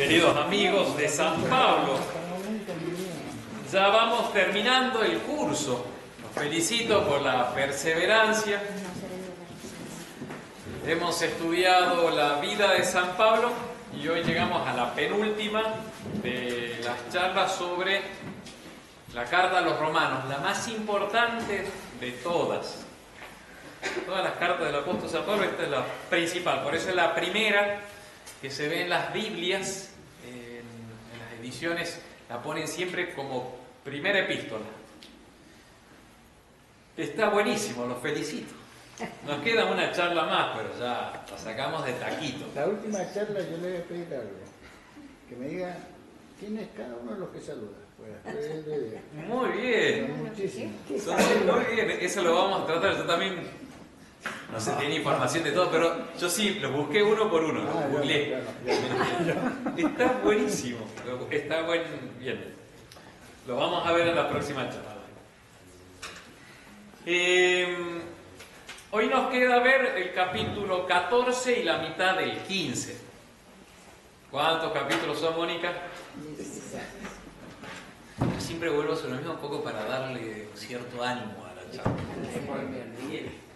queridos amigos de San Pablo. Ya vamos terminando el curso. Los felicito por la perseverancia. Hemos estudiado la vida de San Pablo y hoy llegamos a la penúltima de las charlas sobre la carta a los romanos, la más importante de todas. Todas las cartas del apóstol San Pablo, esta es la principal, por eso es la primera que se ve en las Biblias, en las ediciones la ponen siempre como primera epístola. Está buenísimo, los felicito. Nos queda una charla más, pero ya la sacamos de taquito. La última charla yo le voy a pedir algo, que me diga quién es cada uno de los que saluda. Muy bien. Muchísimo. Muy bien, eso lo vamos a tratar. Yo también no sé, tiene información de todo, pero yo sí, los busqué uno por uno, los googleé. Está buenísimo, está bien. Lo vamos a ver en la próxima charla. Hoy nos queda ver el capítulo 14 y la mitad del 15. ¿Cuántos capítulos son, Mónica? Siempre vuelvo sobre lo mismo un poco para darle cierto ánimo a la charla.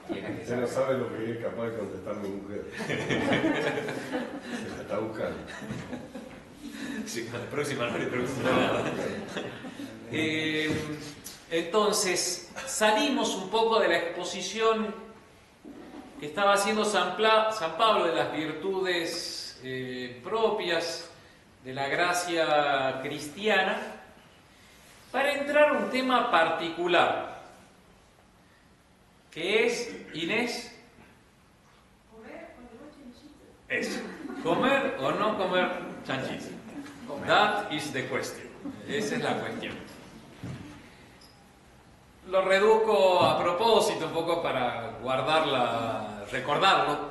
Usted no sabe lo que es capaz de contestar mi mujer. Se la está buscando. Sí, la próxima no le pregunto nada. Entonces, salimos un poco de la exposición que estaba haciendo San Pablo de las virtudes propias de la gracia cristiana para entrar a un tema particular. ¿Qué es, Inés? Eso. ¿Comer o no comer chanchito? That is the question. Esa es la cuestión. Lo reduzco a propósito un poco para recordarlo.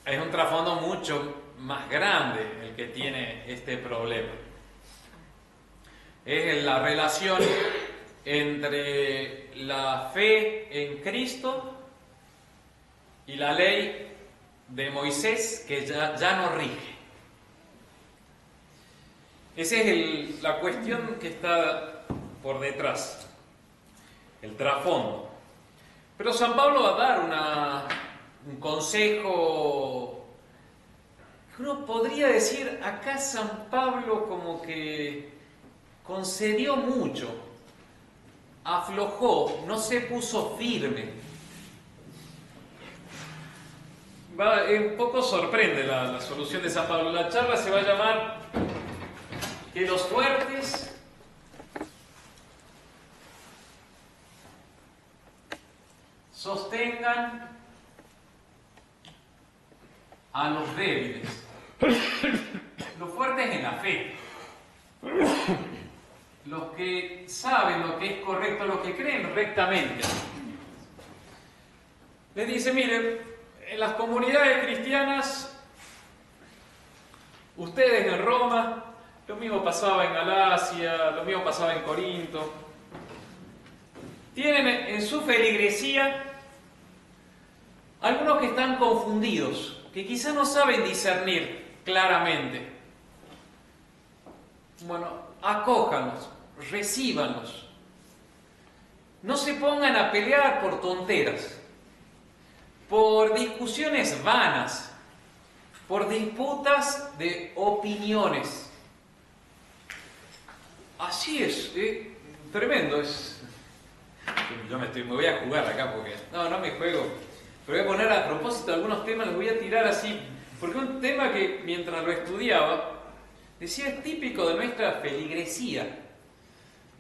Es un trasfondo mucho más grande el que tiene este problema. Es la relación entre la fe en Cristo y la ley de Moisés que ya no rige. Esa es la cuestión que está por detrás, el trasfondo. Pero San Pablo va a dar un consejo que uno podría decir, acá San Pablo como que concedió mucho, aflojó, no se puso firme. Un poco sorprende la solución de San Pablo. La charla se va a llamar que los fuertes sostengan a los débiles. Los fuertes en la fe. Los que saben lo que es correcto, los que creen rectamente. Les dice, miren, en las comunidades cristianas, ustedes en Roma, lo mismo pasaba en Galacia, lo mismo pasaba en Corinto, tienen en su feligresía algunos que están confundidos, que quizás no saben discernir claramente. Bueno, acójanlos, recíbanlos. No se pongan a pelear por tonteras, por discusiones vanas, por disputas de opiniones. Así es, tremendo es. Yo me voy a jugar acá porque no me juego, pero voy a poner a propósito algunos temas, los voy a tirar así, porque un tema que mientras lo estudiaba decía es típico de nuestra feligresía,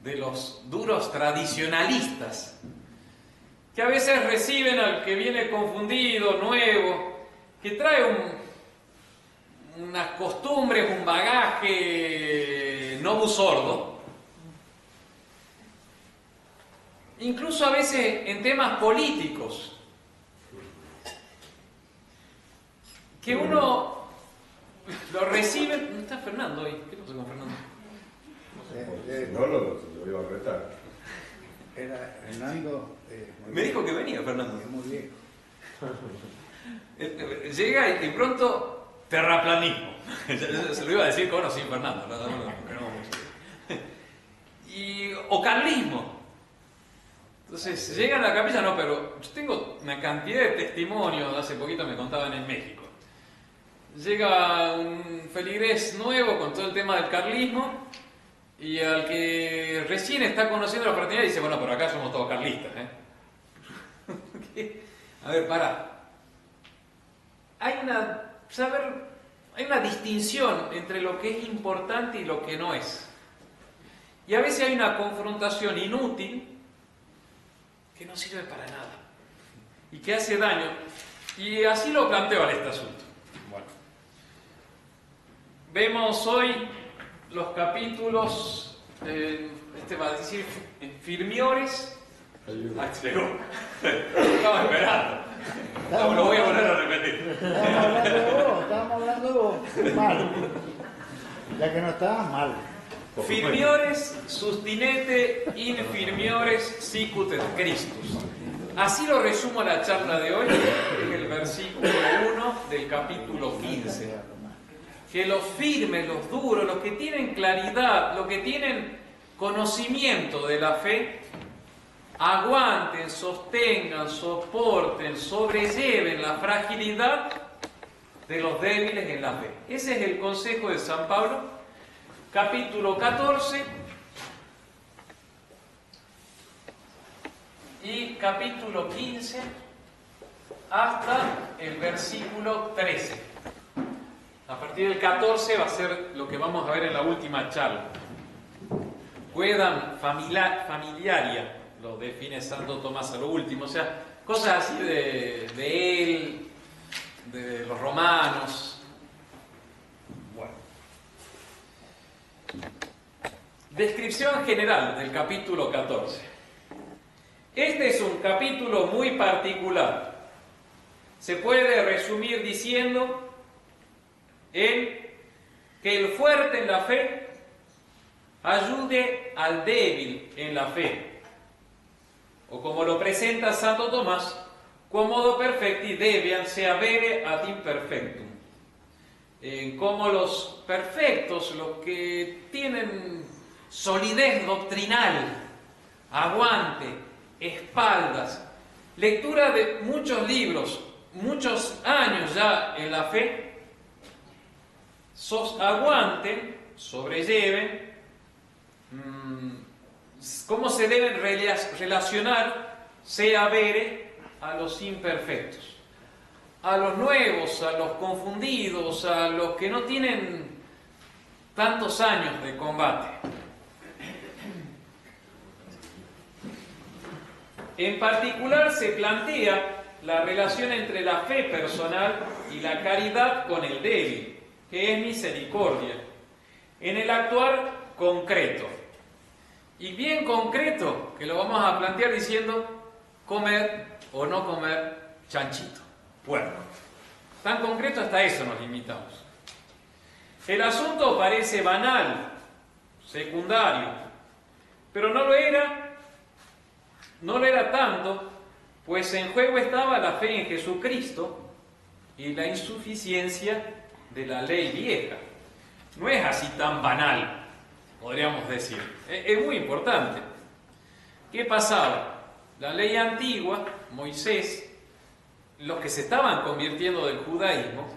de los duros tradicionalistas, que a veces reciben al que viene confundido, nuevo, que trae unas costumbres, un bagaje no sordo, incluso a veces en temas políticos, que uno lo recibe. ¿No está Fernando hoy? ¿Qué pasó con Fernando? No lo iba a retar. Era Fernando. Me dijo que venía Fernando. Es muy viejo. Llega y pronto terraplanismo. Se lo iba a decir con o sin Fernando. O carlismo. Entonces, llegan a la capilla, no, pero yo tengo una cantidad de testimonios, hace poquito me contaban en México. Llega un feligrés nuevo con todo el tema del carlismo y al que recién está conociendo la fraternidad dice, bueno, pero acá somos todos carlistas, ¿eh? A ver, pará. Hay una distinción entre lo que es importante y lo que no es. Y a veces hay una confrontación inútil que no sirve para nada y que hace daño. Y así lo planteo a este asunto. Bueno. Vemos hoy los capítulos, va a decir, Firmiores. Estaba esperando. No, lo voy a volver a repetir. Estábamos hablando mal. Ya que no estabas mal. Firmiores sustinete infirmiores sicut et Christus. Así lo resumo la charla de hoy, en el versículo 1 del capítulo 15. Que los firmes, los duros, los que tienen claridad, los que tienen conocimiento de la fe, aguanten, sostengan, soporten, sobrelleven la fragilidad de los débiles en la fe. Ese es el consejo de San Pablo. Capítulo 14 y capítulo 15 hasta el versículo 13. A partir del 14 va a ser lo que vamos a ver en la última charla. Quedam familiaria, lo define Santo Tomás a lo último, o sea, cosas así de él, de los romanos. Descripción general del capítulo 14. Este es un capítulo muy particular. Se puede resumir diciendo que el fuerte en la fe ayude al débil en la fe. O como lo presenta Santo Tomás, quomodo perfecti debian se avere ad imperfectum. Como los perfectos, los que tienen solidez doctrinal, aguante, espaldas, lectura de muchos libros, muchos años ya en la fe, aguanten, sobrelleven, cómo se deben relacionar, se avere, a los imperfectos, a los nuevos, a los confundidos, a los que no tienen tantos años de combate. En particular se plantea la relación entre la fe personal y la caridad con el débil, que es misericordia, en el actuar concreto. Y bien concreto, que lo vamos a plantear diciendo comer o no comer chanchito, puerco. Tan concreto hasta eso nos limitamos. El asunto parece banal, secundario, pero no lo era tanto, pues en juego estaba la fe en Jesucristo y la insuficiencia de la ley vieja. No es así tan banal, podríamos decir. Es muy importante. ¿Qué pasaba? La ley antigua, Moisés, los que se estaban convirtiendo del judaísmo,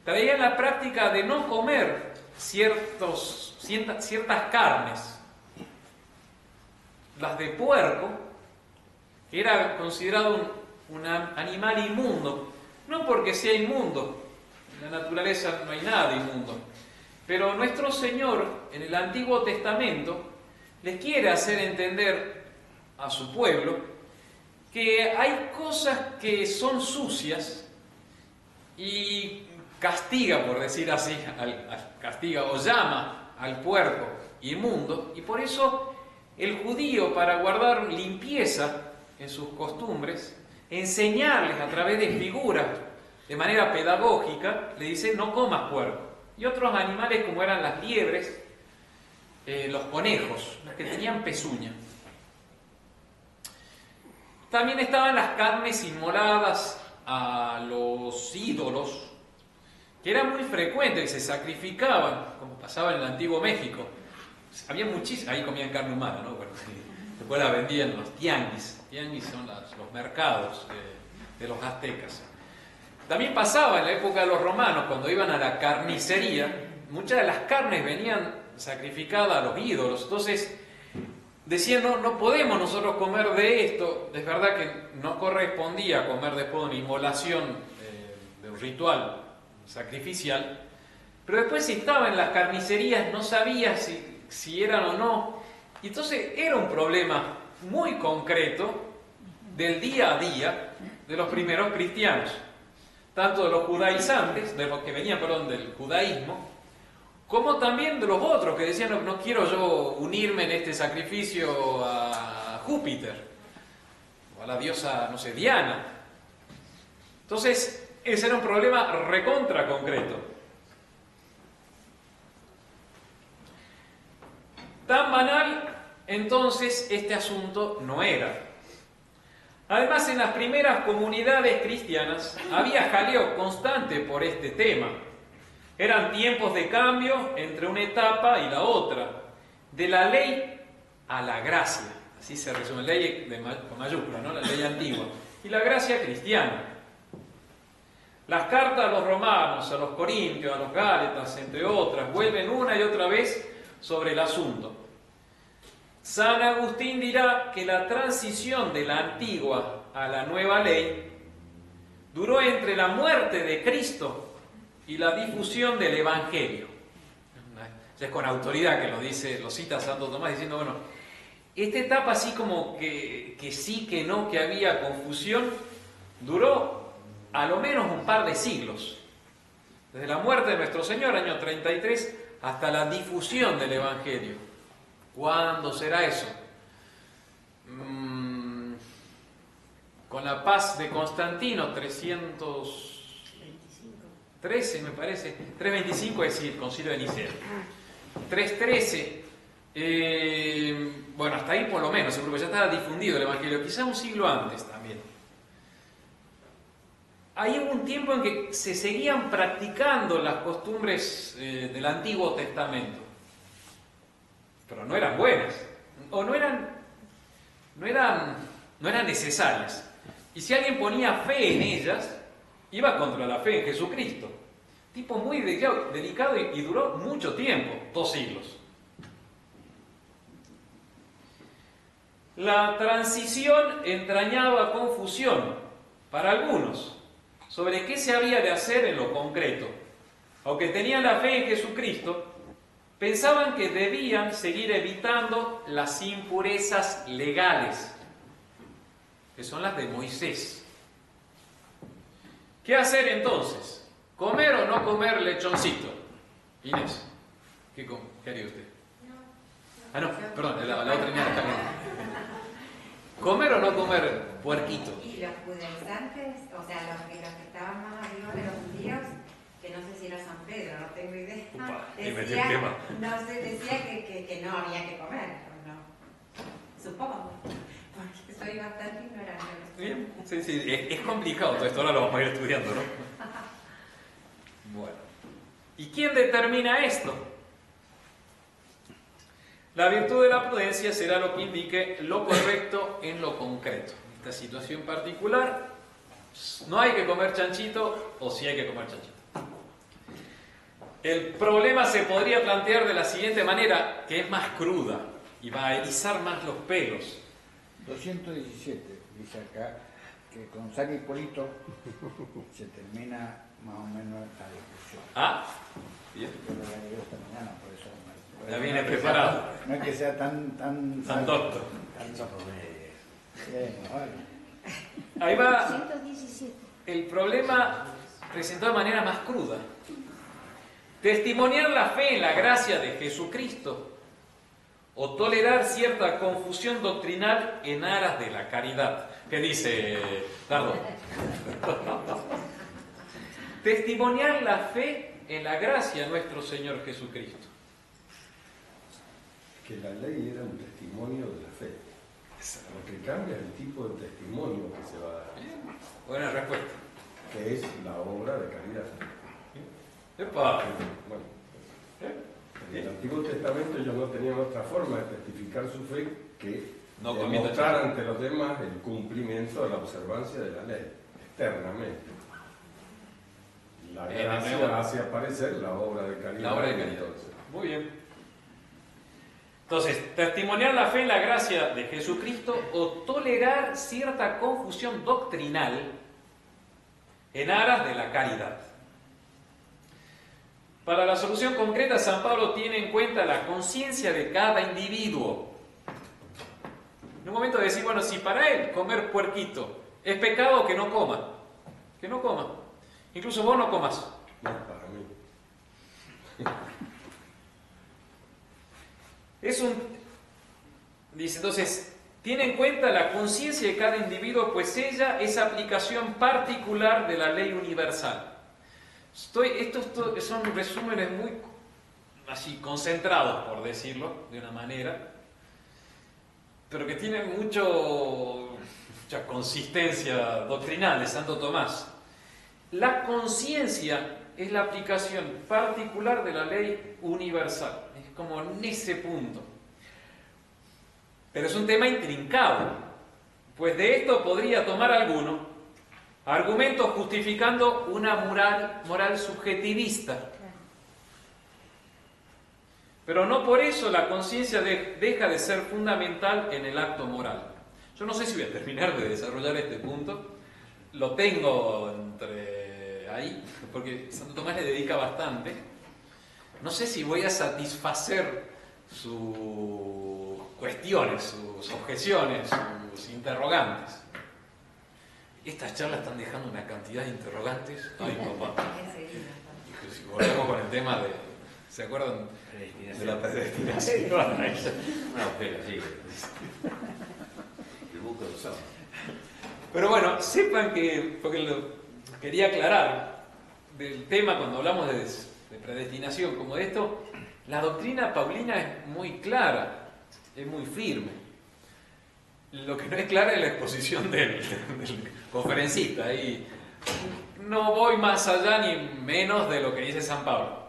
traían la práctica de no comer ciertas carnes. Las de puerco, que era considerado un animal inmundo, no porque sea inmundo, en la naturaleza no hay nada inmundo, pero nuestro Señor en el Antiguo Testamento les quiere hacer entender a su pueblo que hay cosas que son sucias y castiga, por decir así, castiga o llama al puerco inmundo, y por eso el judío, para guardar limpieza en sus costumbres, enseñarles a través de figuras, de manera pedagógica, le dice no comas puerco. Y otros animales como eran las liebres, los conejos, los que tenían pezuña. También estaban las carnes inmoladas a los ídolos, que era muy frecuente, que se sacrificaban, como pasaba en el antiguo México. Había muchísimo, ahí comían carne humana, ¿no? Bueno, después la vendían en los tianguis. Tianguis son los mercados de los aztecas. También pasaba en la época de los romanos, cuando iban a la carnicería, muchas de las carnes venían sacrificadas a los ídolos. Entonces decían, no podemos nosotros comer de esto. Es verdad que no correspondía comer después de una inmolación de un ritual sacrificial, pero después si estaba en las carnicerías no sabía si eran o no. Y entonces era un problema muy concreto del día a día de los primeros cristianos, tanto de los judaizantes, de los que venían, del judaísmo, como también de los otros que decían, no quiero yo unirme en este sacrificio a Júpiter, o a la diosa, no sé, Diana. Entonces, ese era un problema recontra concreto. Tan banal, entonces, este asunto no era. Además, en las primeras comunidades cristianas había jaleo constante por este tema. Eran tiempos de cambio entre una etapa y la otra, de la ley a la gracia. Así se resume, ley con mayúscula, ¿no? La ley antigua. Y la gracia cristiana. Las cartas a los romanos, a los corintios, a los gálatas, entre otras, vuelven una y otra vez sobre el asunto. San Agustín dirá que la transición de la antigua a la nueva ley duró entre la muerte de Cristo y la difusión del Evangelio. Es con autoridad que lo cita Santo Tomás, diciendo, bueno, esta etapa así como que sí, que no, que había confusión, duró a lo menos un par de siglos. Desde la muerte de nuestro Señor, año 33, hasta la difusión del Evangelio. ¿Cuándo será eso? Con la paz de Constantino, 313 me parece, 325 es decir, Concilio de Nicea. 313, bueno, hasta ahí por lo menos, seguro que ya estaba difundido el Evangelio, quizá un siglo antes también. Ahí hubo un tiempo en que se seguían practicando las costumbres del Antiguo Testamento, pero no eran buenas, o no eran necesarias. Y si alguien ponía fe en ellas, iba contra la fe en Jesucristo. Tipo muy delicado y duró mucho tiempo, 2 siglos. La transición entrañaba confusión para algunos sobre qué se había de hacer en lo concreto. Aunque tenían la fe en Jesucristo, pensaban que debían seguir evitando las impurezas legales, que son las de Moisés. ¿Qué hacer entonces? ¿Comer o no comer lechoncito? Inés, ¿qué haría usted? No, perdón, la otra niña está bien. ¿Comer o no comer puerquito? Y los judaizantes, o sea, los que estaban más arriba de los judíos, que no sé si era San Pedro, no tengo idea, decía que no había que comer, no. Supongo, porque soy bastante ignorante. Bien, sí, es complicado todo esto, ahora lo vamos a ir estudiando, ¿no? Bueno, ¿y quién determina esto? La virtud de la prudencia será lo que indique lo correcto en lo concreto. En esta situación particular, no hay que comer chanchito o sí hay que comer chanchito. El problema se podría plantear de la siguiente manera, que es más cruda y va a erizar más los pelos. 217, dice acá, que con San Hipólito se termina más o menos la discusión. Ah, bien. Yo lo leí esta mañana, por eso. Ya viene preparado. No es que sea tan doctor. Tanto promedio. Vale. Ahí va 117. el problema presentado de manera más cruda. Testimoniar la fe en la gracia de Jesucristo o tolerar cierta confusión doctrinal en aras de la caridad. ¿Qué dice Dardo? Testimoniar la fe en la gracia de nuestro Señor Jesucristo. Que la ley era un testimonio de la fe. Lo que cambia es el tipo de testimonio que se va a dar. Buena respuesta. Que es la obra de caridad. ¡Epa! Bueno, en el Antiguo Testamento ellos no tenían otra forma de testificar su fe que No demostrar ante los demás el cumplimiento de la observancia de la ley, externamente. La gracia hace aparecer la obra de caridad. La obra de caridad. Muy bien. Entonces, testimoniar la fe en la gracia de Jesucristo o tolerar cierta confusión doctrinal en aras de la caridad. Para la solución concreta, San Pablo tiene en cuenta la conciencia de cada individuo. En un momento de decir, bueno, si para él comer puerquito es pecado, que no coma. Que no coma. Incluso vos no comas. No, para mí. Dice, entonces, tiene en cuenta la conciencia de cada individuo, pues ella es aplicación particular de la ley universal. Estos son resúmenes muy así concentrados, por decirlo de una manera, pero que tienen mucha consistencia doctrinal de Santo Tomás. La conciencia es la aplicación particular de la ley universal. Es como en ese punto. Pero es un tema intrincado, pues de esto podría tomar alguno argumentos justificando una moral subjetivista. Pero no por eso la conciencia deja de ser fundamental en el acto moral. Yo no sé si voy a terminar de desarrollar este punto. Lo tengo entre ahí, porque Santo Tomás le dedica bastante. No sé si voy a satisfacer sus cuestiones, sus objeciones, sus interrogantes. Estas charlas están dejando una cantidad de interrogantes. Ay, papá. Si volvemos con el tema de... ¿Se acuerdan? De la predestinación. No, pero sí. El buque lo sabe. Pero bueno, sepan que, porque lo quería aclarar, del tema cuando hablamos de predestinación como de esto, la doctrina paulina es muy clara, es muy firme. Lo que no es clara es la exposición del conferencista. Y no voy más allá ni menos de lo que dice San Pablo.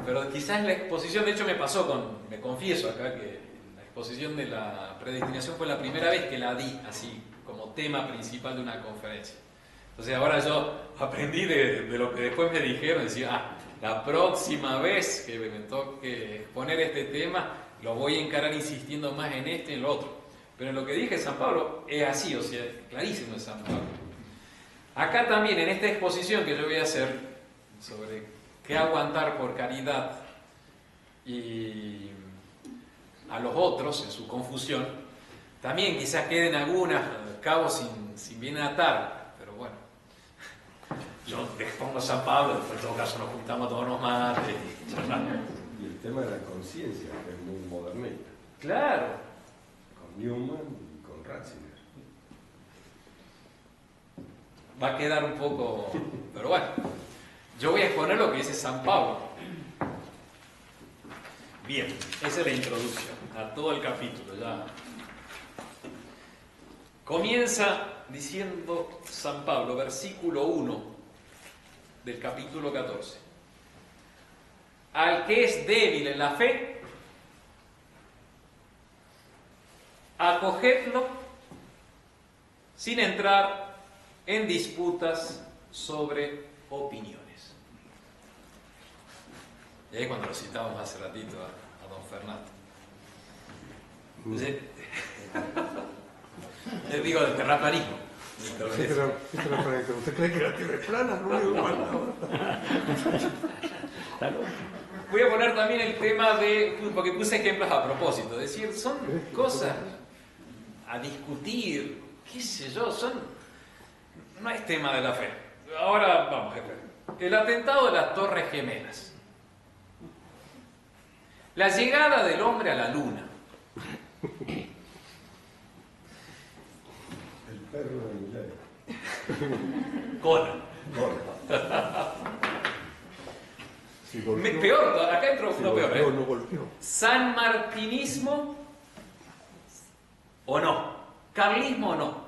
Pero quizás la exposición, de hecho me confieso acá que la exposición de la predestinación fue la primera vez que la di así, como tema principal de una conferencia. Entonces ahora yo aprendí de lo que después me dijeron, decía, la próxima vez que me toque exponer este tema, lo voy a encarar insistiendo más en este y en lo otro. Pero en lo que dije San Pablo es así, o sea, clarísimo es San Pablo. Acá también, en esta exposición que yo voy a hacer sobre qué aguantar por caridad y a los otros en su confusión, también quizás queden algunos cabos sin bien atar, pero bueno, yo expongo a San Pablo, después en todo caso nos juntamos a tomarnos mates y charlamos. Y el tema de la conciencia, que es muy modernista. Claro. Con Newman y con Ratzinger. Va a quedar un poco... Pero bueno, yo voy a exponer lo que dice San Pablo. Bien, esa es la introducción a todo el capítulo. Ya comienza diciendo San Pablo, versículo 1 del capítulo 14. Al que es débil en la fe, acogedlo sin entrar en disputas sobre opiniones. Y ahí cuando lo citábamos hace ratito a don Fernando. Les digo del terraplanismo. ¿Usted cree que la Tierra es plana? No me igual. Voy a poner también el tema porque puse ejemplos a propósito, es decir, son cosas a discutir, qué sé yo, no es tema de la fe. Ahora vamos, jefe. El atentado de las Torres Gemelas. La llegada del hombre a la luna. El perro de Miller. Conan. Peor, acá entró uno peor. No golpeó. San Martinismo o no. Carlismo o no.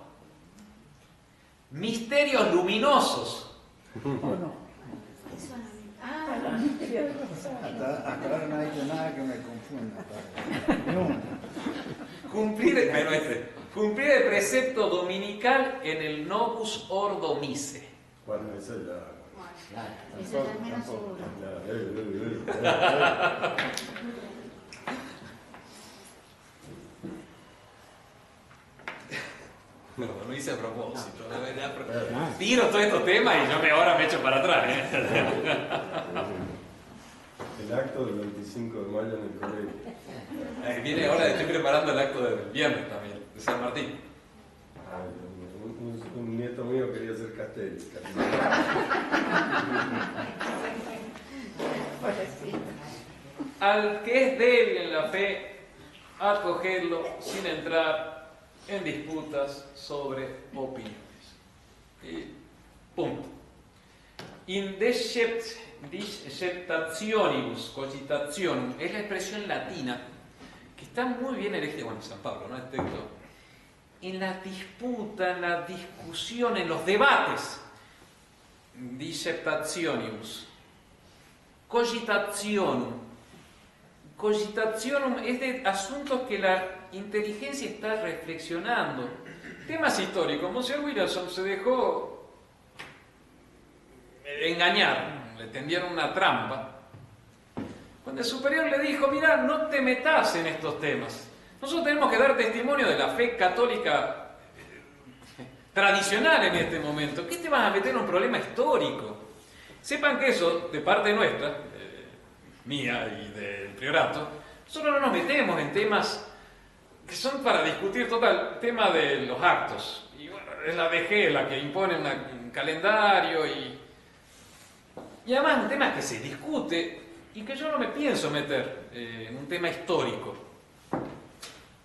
Misterios luminosos. ¿O no? Hasta ahora no ha dicho nada que me confunda. Ni una. Cumplir el precepto dominical en el Novus Ordo Mise. Bueno, eso ya. Eso ya es menos seguro. No, lo hice a propósito. Tiro todos estos temas y yo ahora me echo para atrás. El acto del 25 de mayo en el colegio. Viene ahora, estoy preparando el acto del viernes también, de San Martín. Un nieto mío quería ser Castelli. Al que es débil en la fe, acogerlo sin entrar en disputas sobre opiniones. Y punto. In disceptationibus cogitationum es la expresión latina que está muy bien elegida, bueno, San Pablo, ¿no? Este texto. En la disputa, en la discusión, en los debates. Disceptationibus. Cogitationum. Cogitationum es de asuntos que la inteligencia está reflexionando. Temas históricos. Monsieur Wilson se dejó engañar, le tendieron una trampa. Cuando el superior le dijo, mira, no te metas en estos temas. Nosotros tenemos que dar testimonio de la fe católica tradicional en este momento. ¿Qué te vas a meter en un problema histórico? Sepan que eso, de parte nuestra, mía y del priorato, nosotros no nos metemos en temas que son para discutir total, tema de los actos. Y bueno, es la DG la que impone un calendario y además un tema que se discute y que yo no me pienso meter en un tema histórico.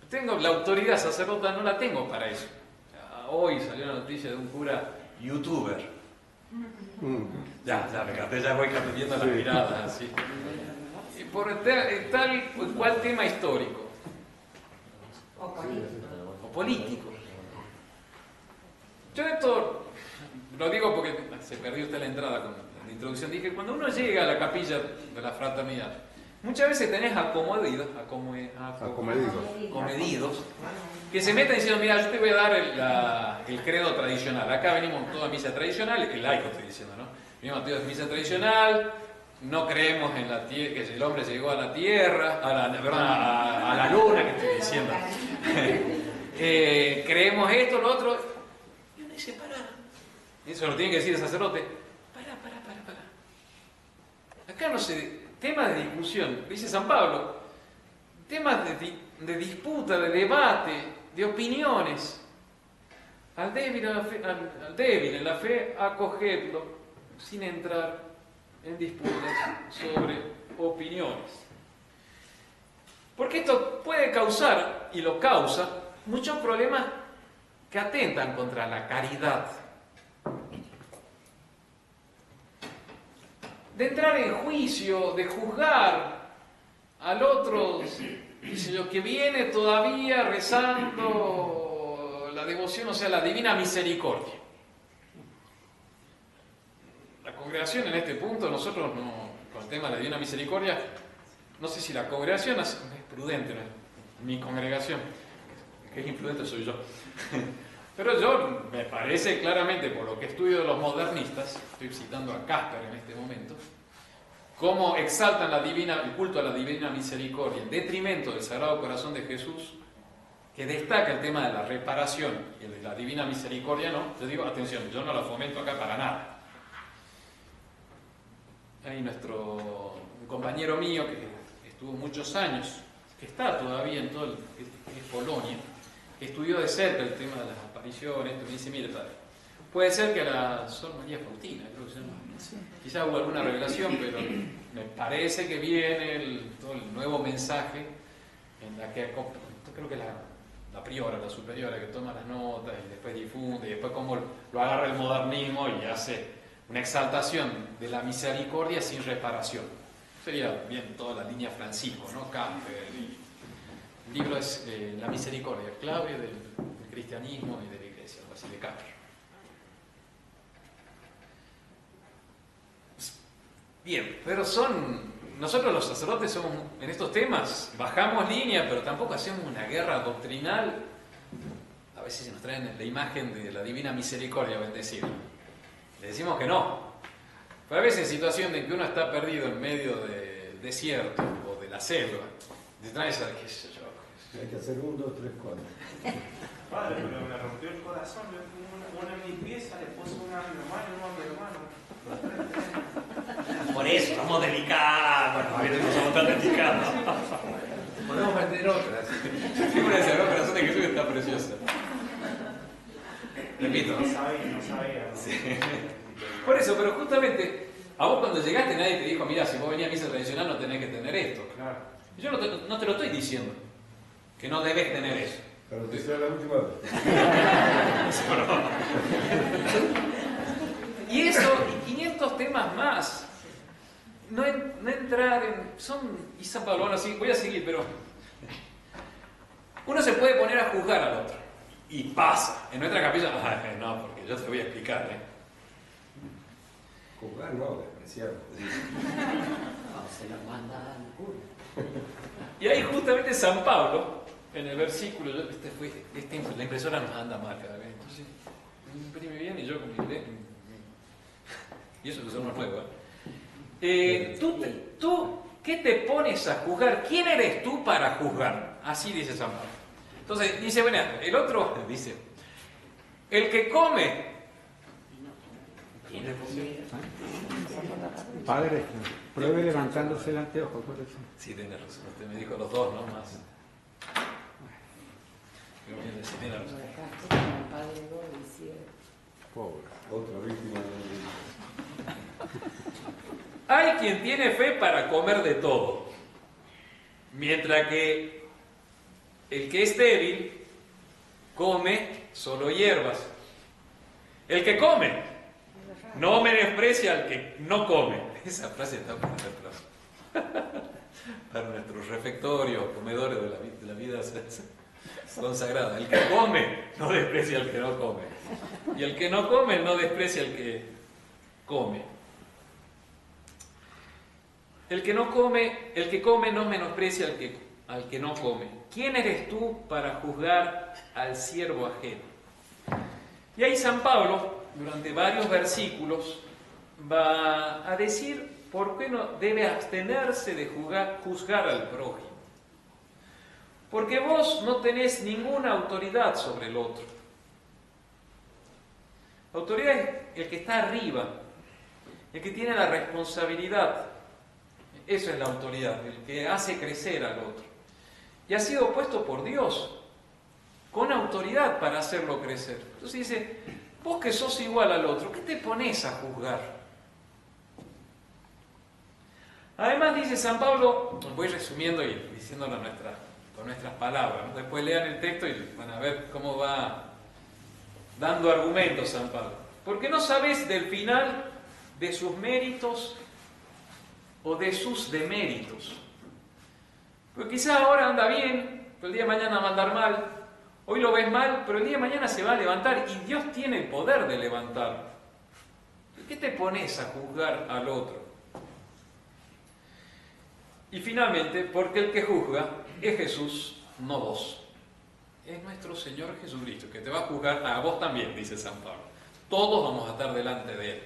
Tengo la autoridad sacerdota, no la tengo para eso. Hoy salió la noticia de un cura youtuber. Ya me capté, ya voy viendo las miradas así. Y por tal cual tema histórico. O político. Yo esto lo digo porque se perdió usted la entrada con la introducción. Dije, cuando uno llega a la capilla de la fraternidad, muchas veces tenés acomedidos que se meten diciendo, mira, yo te voy a dar el credo tradicional. Acá venimos toda misa tradicional, el laico estoy diciendo, ¿no? Venimos toda misa tradicional, no creemos en la tierra, que el hombre llegó a la tierra, a la luna, que estoy diciendo. Creemos esto, lo otro. Y uno dice, pará. Eso lo tiene que decir el sacerdote. Pará. Acá no se... Temas de discusión, dice San Pablo, temas de disputa, de debate, de opiniones. Al débil en la fe, acogerlo sin entrar en disputas sobre opiniones. Porque esto puede causar, y lo causa, muchos problemas que atentan contra la caridad. De entrar en juicio, de juzgar al otro, dice yo, que viene todavía rezando la devoción, o sea, la divina misericordia. La congregación en este punto, nosotros no, con el tema de la divina misericordia, no sé si la congregación es prudente, ¿no? Mi congregación, que es imprudente soy yo. Pero yo, me parece claramente, por lo que estudio de los modernistas, estoy citando a Casper en este momento, cómo exaltan el culto a la divina misericordia en detrimento del Sagrado Corazón de Jesús, que destaca el tema de la reparación y el de la divina misericordia, no. Yo digo, atención, yo no la fomento acá para nada. Hay un compañero mío que estuvo muchos años, que está todavía en todo que es Polonia, que estudió de cerca el tema de las apariciones, me dice, mire padre, puede ser que a la Sor María Faustina, creo que se llama, quizá hubo alguna revelación, pero me parece que viene todo el nuevo mensaje en la que creo que la priora, la superiora, que toma las notas y después difunde, y después como lo agarra el modernismo y hace una exaltación de la misericordia sin reparación. Sería bien toda la línea Francisco, ¿no? Camper. El libro es La misericordia, clave del cristianismo y de la iglesia, algo así de Camper. 。Bien, pero nosotros los sacerdotes somos, en estos temas, bajamos línea, pero tampoco hacemos una guerra doctrinal. A veces se nos traen la imagen de la divina misericordia bendecida. Le decimos que no. Pero a veces en situación de que uno está perdido en medio del desierto o de la selva, te traes a qué sé yo. Hay que hacer 1, 2, 3, 4. Padre, pero me rompió el corazón. Yo una en mi pieza, le puse una a mi hermano y una a mi hermano. Por eso estamos delicados. Bueno, a veces no somos tan delicados. Podemos meter otras. Una de Sagrado Corazón de Jesús está preciosa. Repito. No sabía. Sí. Por eso, pero justamente, a vos cuando llegaste nadie te dijo, mira, si vos venís a misa tradicional no tenés que tener esto. Claro. Yo no te lo estoy diciendo, que no debes tener eso. Pero te sea la última vez. Y eso, y 500 temas más. No entrar en... Y San Pablo, bueno, sí, voy a seguir, pero... Uno se puede poner a juzgar al otro. Y pasa. En nuestra capilla, no, porque yo te voy a explicar, Juzgar no, despreciar. No, se lo manda al cura. Y ahí justamente San Pablo, en el versículo, la impresora nos anda mal cada vez, entonces imprime bien y yo con mi y eso que son más nuevos. ¿Tú qué te pones a juzgar? ¿Quién eres tú para juzgar? Así dice San Pablo. Entonces dice, bueno, el otro dice, el que come. Padre, pruebe levantándose el anteojo, por eso. Sí, tiene razón. Usted me dijo los dos, ¿no? Más. Sí, tiene razón. Pobre. Otra víctima de Hay quien tiene fe para comer de todo, mientras que el que es débil come solo hierbas. El que come no menosprecia al que no come. Esa frase está para nuestros refectorios, comedores de la vida consagrada. El que come no desprecia al que no come. Y el que no come no desprecia al que come. El que come no menosprecia al que no come. ¿Quién eres tú para juzgar al siervo ajeno? Y ahí San Pablo, durante varios versículos, va a decir por qué no debe abstenerse de juzgar al prójimo. Porque vos no tenés ninguna autoridad sobre el otro. La autoridad es el que está arriba, el que tiene la responsabilidad. Eso es la autoridad, el que hace crecer al otro. Y ha sido puesto por Dios, con autoridad para hacerlo crecer. Entonces dice, vos que sos igual al otro, ¿qué te pones a juzgar? Además dice San Pablo, voy resumiendo y diciéndolo con nuestras palabras, ¿no? Después lean el texto y van a ver cómo va dando argumentos San Pablo. Porque no sabés del final de sus méritos o de sus deméritos. Porque quizás ahora anda bien, pero el día de mañana va a andar mal. Hoy lo ves mal, pero el día de mañana se va a levantar y Dios tiene el poder de levantarlo. ¿Qué te pones a juzgar al otro? Y finalmente, porque el que juzga es Jesús, no vos. Es nuestro Señor Jesucristo, que te va a juzgar a vos también, dice San Pablo. Todos vamos a estar delante de Él.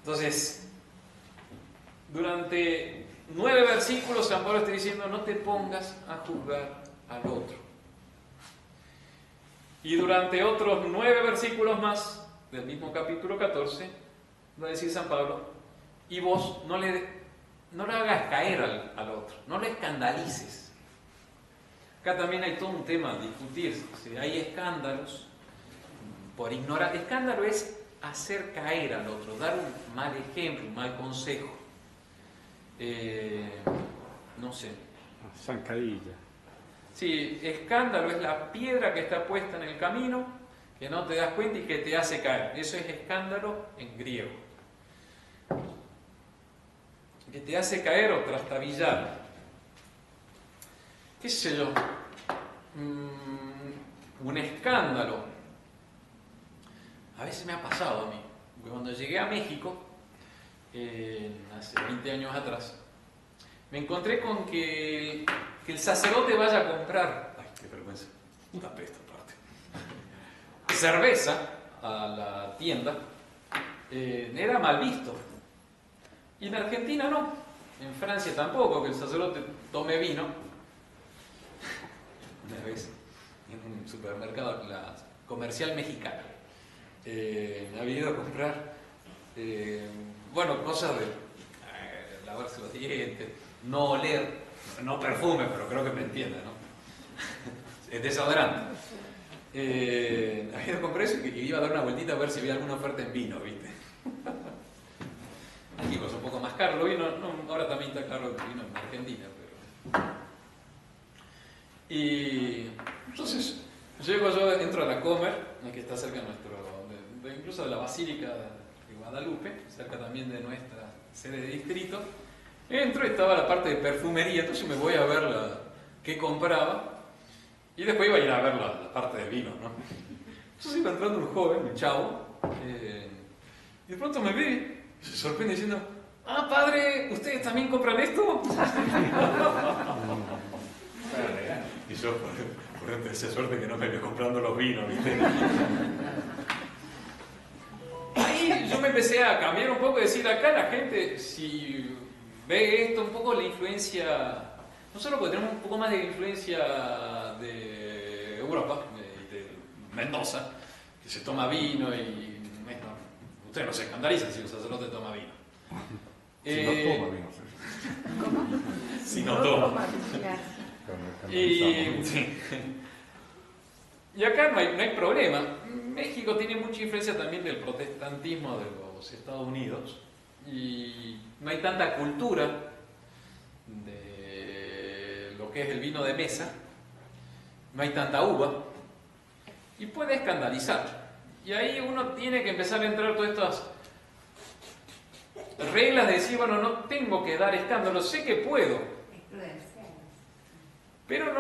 Entonces, durante 9 versículos San Pablo está diciendo, no te pongas a juzgar al otro. Y durante otros 9 versículos más, del mismo capítulo 14, va a decir San Pablo, y vos no le hagas caer al otro, no le escandalices. Acá también hay todo un tema a discutir. Si hay escándalos por ignorar. Escándalo es hacer caer al otro, dar un mal ejemplo, un mal consejo. No sé. Zancadilla. Sí, escándalo es la piedra que está puesta en el camino, que no te das cuenta y que te hace caer. Eso es escándalo en griego. Que te hace caer o trastabillar. ¿Qué sé yo? Un escándalo. A veces me ha pasado a mí. Pues cuando llegué a México, hace 20 años atrás, me encontré con que el sacerdote vaya a comprar, ay, qué vergüenza, una pesta aparte, cerveza a la tienda, era mal visto. Y en Argentina no, en Francia tampoco, que el sacerdote tome vino. Una vez en un supermercado, la Comercial Mexicana, había ido a comprar, bueno, cosas de lavarse los dientes, no oler, no perfume, pero creo que me entienden, ¿no? Es desodorante. Había ido a comprar eso y iba a dar una vueltita a ver si había alguna oferta en vino, ¿viste? Aquí pues un poco más caro, lo vino, no, ahora también está caro el vino en Argentina, pero... Y entonces yo entro a la Comer, que está cerca de incluso de la Basílica de Guadalupe, cerca también de nuestra sede de distrito. Entro y estaba la parte de perfumería, entonces me voy a ver qué compraba y después iba a ir a ver la parte de vino, ¿no? Entonces iba entrando un joven, un chavo, y de pronto me ve y se sorprende diciendo: ah, padre, ¿ustedes también compran esto? Y yo, por ejemplo, esa suerte que no me veo comprando los vinos, ¿viste? Ahí yo me empecé a cambiar un poco, decir, acá la gente, si ve esto, un poco la influencia, no solo porque tenemos un poco más de influencia de Europa, de Mendoza, que se toma vino y bueno, ustedes no se escandalizan si un sacerdote toma vino. Si no toma vino, ¿Cómo? Si no toma. Y acá no hay problema. México tiene mucha influencia también del protestantismo de los Estados Unidos y no hay tanta cultura de lo que es el vino de mesa, no hay tanta uva y puede escandalizar. Y ahí uno tiene que empezar a entrar todas estas reglas de decir, bueno, no tengo que dar escándalo, sé que puedo. Pero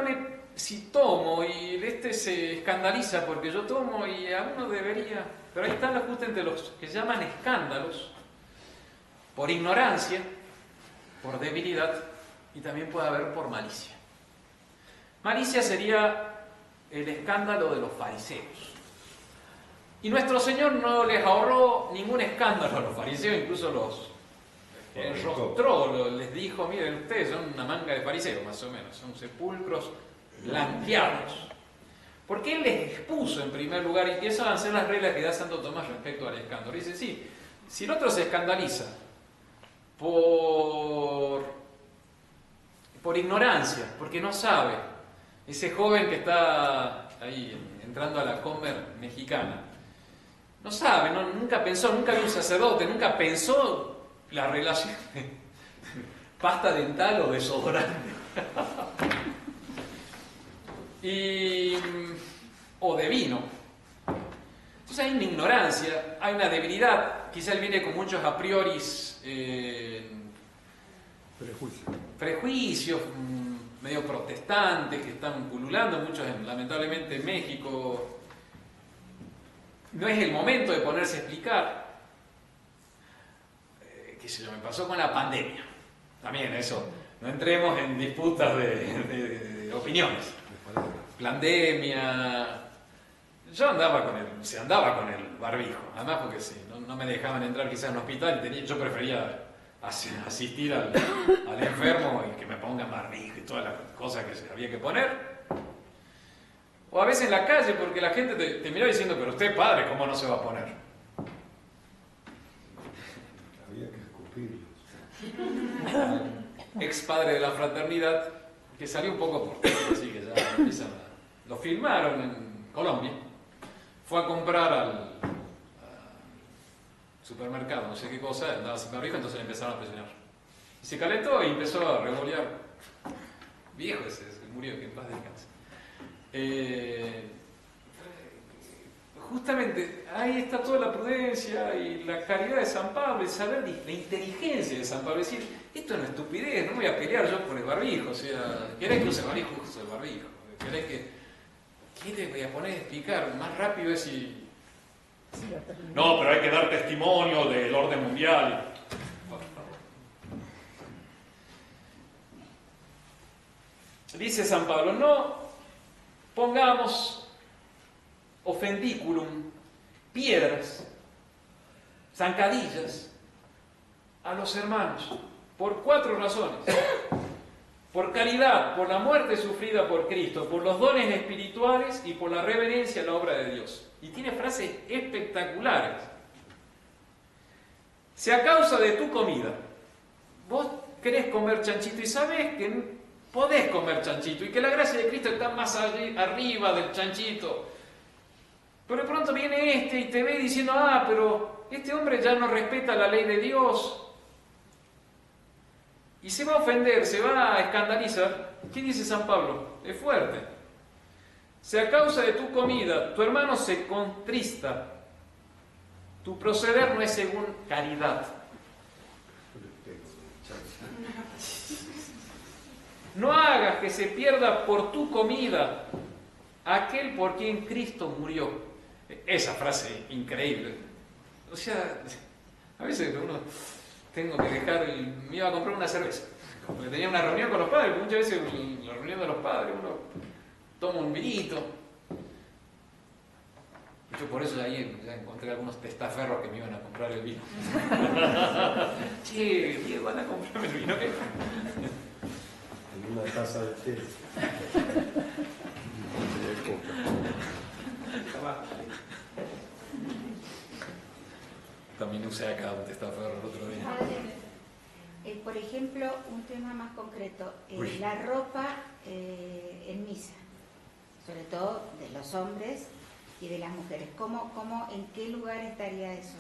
si tomo y se escandaliza porque yo tomo y a uno debería... Pero ahí está el ajuste entre los que llaman escándalos, por ignorancia, por debilidad y también puede haber por malicia. Malicia sería el escándalo de los fariseos. Y nuestro Señor no les ahorró ningún escándalo a los fariseos, incluso los enrostró, les dijo: miren, ustedes son una manga de fariseos, más o menos, son sepulcros blanqueados. Porque Él les expuso en primer lugar, y esas van a ser las reglas que da Santo Tomás respecto al escándalo. Dice, sí, si el otro se escandaliza por ignorancia, porque no sabe, ese joven que está ahí entrando a la Comer Mexicana, no sabe, nunca pensó, nunca vio un sacerdote, nunca pensó la relación de pasta dental o desodorante. O de vino. Entonces hay una ignorancia, hay una debilidad, quizá él viene con muchos a priori prejuicios medio protestantes que están pululando, muchos lamentablemente en México. No es el momento de ponerse a explicar. Qué sé yo, me pasó con la pandemia. También eso, no entremos en disputas de opiniones. Pandemia. Yo se andaba con el barbijo, además porque sí, no me dejaban entrar quizás en un hospital y yo prefería asistir al enfermo y que me pongan barbijo y todas las cosas que había que poner. O a veces en la calle, porque la gente te miraba diciendo, pero usted padre, ¿cómo no se va a poner? Había que escupirlos. Ex padre de la fraternidad, que salió un poco por todo, así que ya empiezan lo filmaron en Colombia, fue a comprar al supermercado, no sé qué cosa, andaba sin barbijo, entonces le empezaron a presionar. Y se calentó y empezó a revolear. Viejo ese, murió, que en paz descanse. Justamente ahí está toda la prudencia y la caridad de San Pablo, y saber la inteligencia de San Pablo, decir, esto es una estupidez, no me voy a pelear yo por el barbijo, o sea, ¿querés que use el barbijo? Uso el barbijo. ¿Querés que... ¿Qué te voy a poner a explicar? Más rápido es si No, pero hay que dar testimonio del orden mundial. Dice San Pablo, no pongamos ofendiculum, piedras, zancadillas a los hermanos, por 4 razones. Por caridad, por la muerte sufrida por Cristo, por los dones espirituales y por la reverencia a la obra de Dios. Y tiene frases espectaculares. Si a causa de tu comida vos querés comer chanchito y sabés que podés comer chanchito y que la gracia de Cristo está más arriba del chanchito, pero de pronto viene este y te ve diciendo, pero este hombre ya no respeta la ley de Dios y se va a ofender, se va a escandalizar. ¿Qué dice San Pablo? Es fuerte. Si a causa de tu comida tu hermano se contrista, tu proceder no es según caridad. No hagas que se pierda por tu comida aquel por quien Cristo murió. Esa frase increíble. O sea, a veces uno tengo que dejar, me iba a comprar una cerveza, porque tenía una reunión con los padres, muchas veces en la reunión de los padres uno toma un vinito. Yo por eso ahí ya encontré algunos testaferros que me iban a comprar el vino. Che, Diego, van a comprarme el vino. En una taza de té. También usé acá un testaferro el otro día. Padre, por ejemplo, un tema más concreto, la ropa en misa, sobre todo de los hombres y de las mujeres. ¿En qué lugar estaría eso?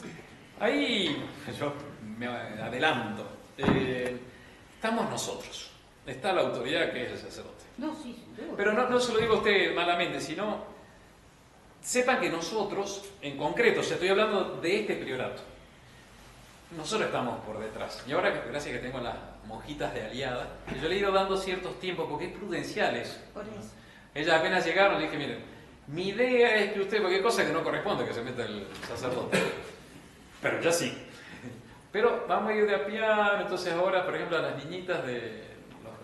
Ahí yo me adelanto. Estamos nosotros. Está la autoridad que es el sacerdote. No, sí, sin duda. Pero no se lo digo a usted malamente, sino sepan que nosotros, en concreto, estoy hablando de este priorato, nosotros estamos por detrás. Y ahora, gracias que tengo las monjitas de aliada, yo le he ido dando ciertos tiempos porque es prudencial eso. Por eso. Ellas apenas llegaron, le dije, miren, mi idea es que usted, porque hay cosas que no corresponde que se meta el sacerdote, pero ya sí. Pero vamos a ir de a piano, entonces ahora, por ejemplo, a las niñitas de los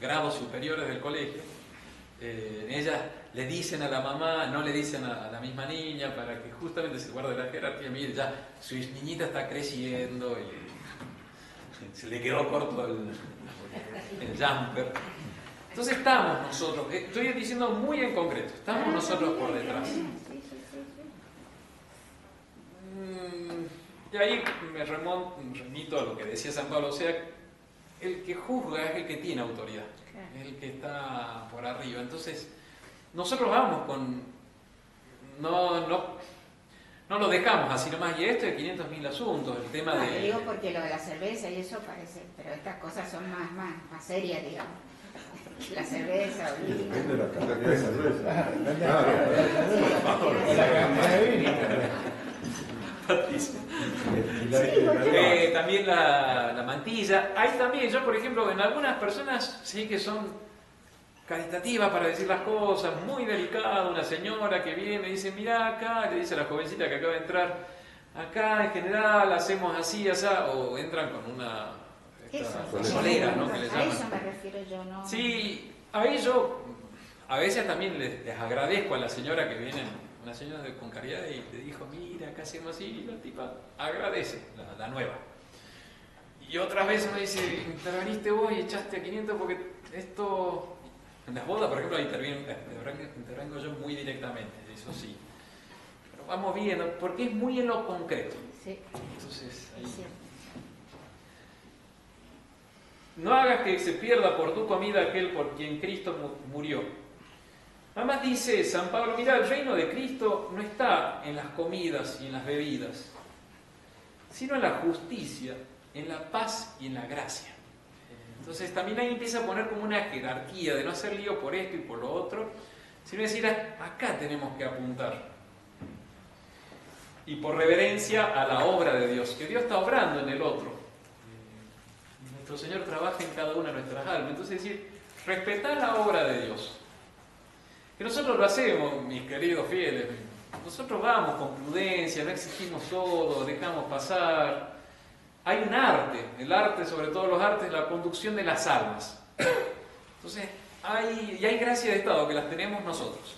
grados superiores del colegio, ellas le dicen a la mamá, no le dicen a la misma niña, para que justamente se guarde la jerarquía. Mire, ya su niñita está creciendo y se le quedó corto el jumper. Entonces estamos nosotros, estoy diciendo muy en concreto, estamos nosotros por detrás. Y ahí me remito a lo que decía San Pablo, o sea, el que juzga es el que tiene autoridad, es el que está por arriba. Entonces, nosotros vamos con... No lo dejamos así nomás, y esto es 500.000 asuntos, el tema de... Digo porque lo de la cerveza y eso parece, pero estas cosas son más serias, digamos. La cerveza o el vino. Depende de la cantidad de cerveza. También la mantilla. Hay también, yo por ejemplo, en algunas personas sí que son caritativas para decir las cosas, muy delicado, una señora que viene y dice, mirá acá, le dice a la jovencita que acaba de entrar, acá en general hacemos así, así, o entran con una solera, ¿no? Que le llaman. A eso me refiero yo, ¿no? Sí, ahí yo a veces también les agradezco a la señora que viene, una señora con caridad, y le dijo, mira, acá hacemos así, y la tipa agradece, la nueva. Y otras veces me dice, interveniste vos y echaste a 500 porque esto... En las bodas, por ejemplo, intervengo yo muy directamente, eso sí. Pero vamos viendo, porque es muy en lo concreto. Sí. Entonces, ahí... Es cierto. No hagas que se pierda por tu comida aquel por quien Cristo murió. Además dice San Pablo, mira, el reino de Cristo no está en las comidas y en las bebidas, sino en la justicia, en la paz y en la gracia. Entonces también ahí empieza a poner como una jerarquía de no hacer lío por esto y por lo otro, sino decir, acá tenemos que apuntar. Y por reverencia a la obra de Dios, que Dios está obrando en el otro. Nuestro Señor trabaja en cada una de nuestras almas. Entonces decir, respetar la obra de Dios. Que nosotros lo hacemos, mis queridos fieles. nosotros vamos con prudencia, no exigimos todo, dejamos pasar. Hay un arte, el arte, sobre todo los artes, la conducción de las almas. Entonces, hay gracia de Estado que las tenemos nosotros.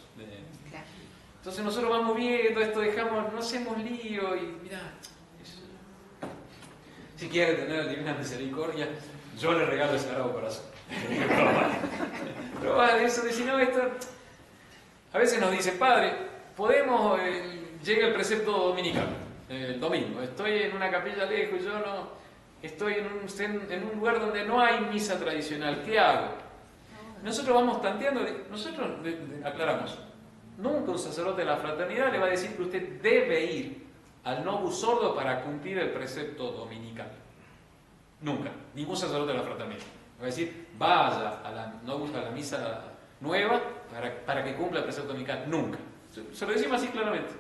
Entonces nosotros vamos viendo esto, dejamos, no hacemos lío y mirá, si quiere tener la divina misericordia, yo le regalo el Sagrado Corazón. Probar eso, decir, no, esto... A veces nos dicen, padre, podemos, llega el precepto dominical, el domingo, estoy en una capilla lejos, yo no, estoy en un lugar donde no hay misa tradicional, ¿qué hago? Nosotros vamos tanteando, nosotros aclaramos, nunca un sacerdote de la fraternidad le va a decir que usted debe ir al Novus Ordo para cumplir el precepto dominical. Nunca, ningún sacerdote de la fraternidad. Va a decir, vaya a la misa nueva para que cumpla el precepto dominical. Nunca. Se lo decimos así claramente.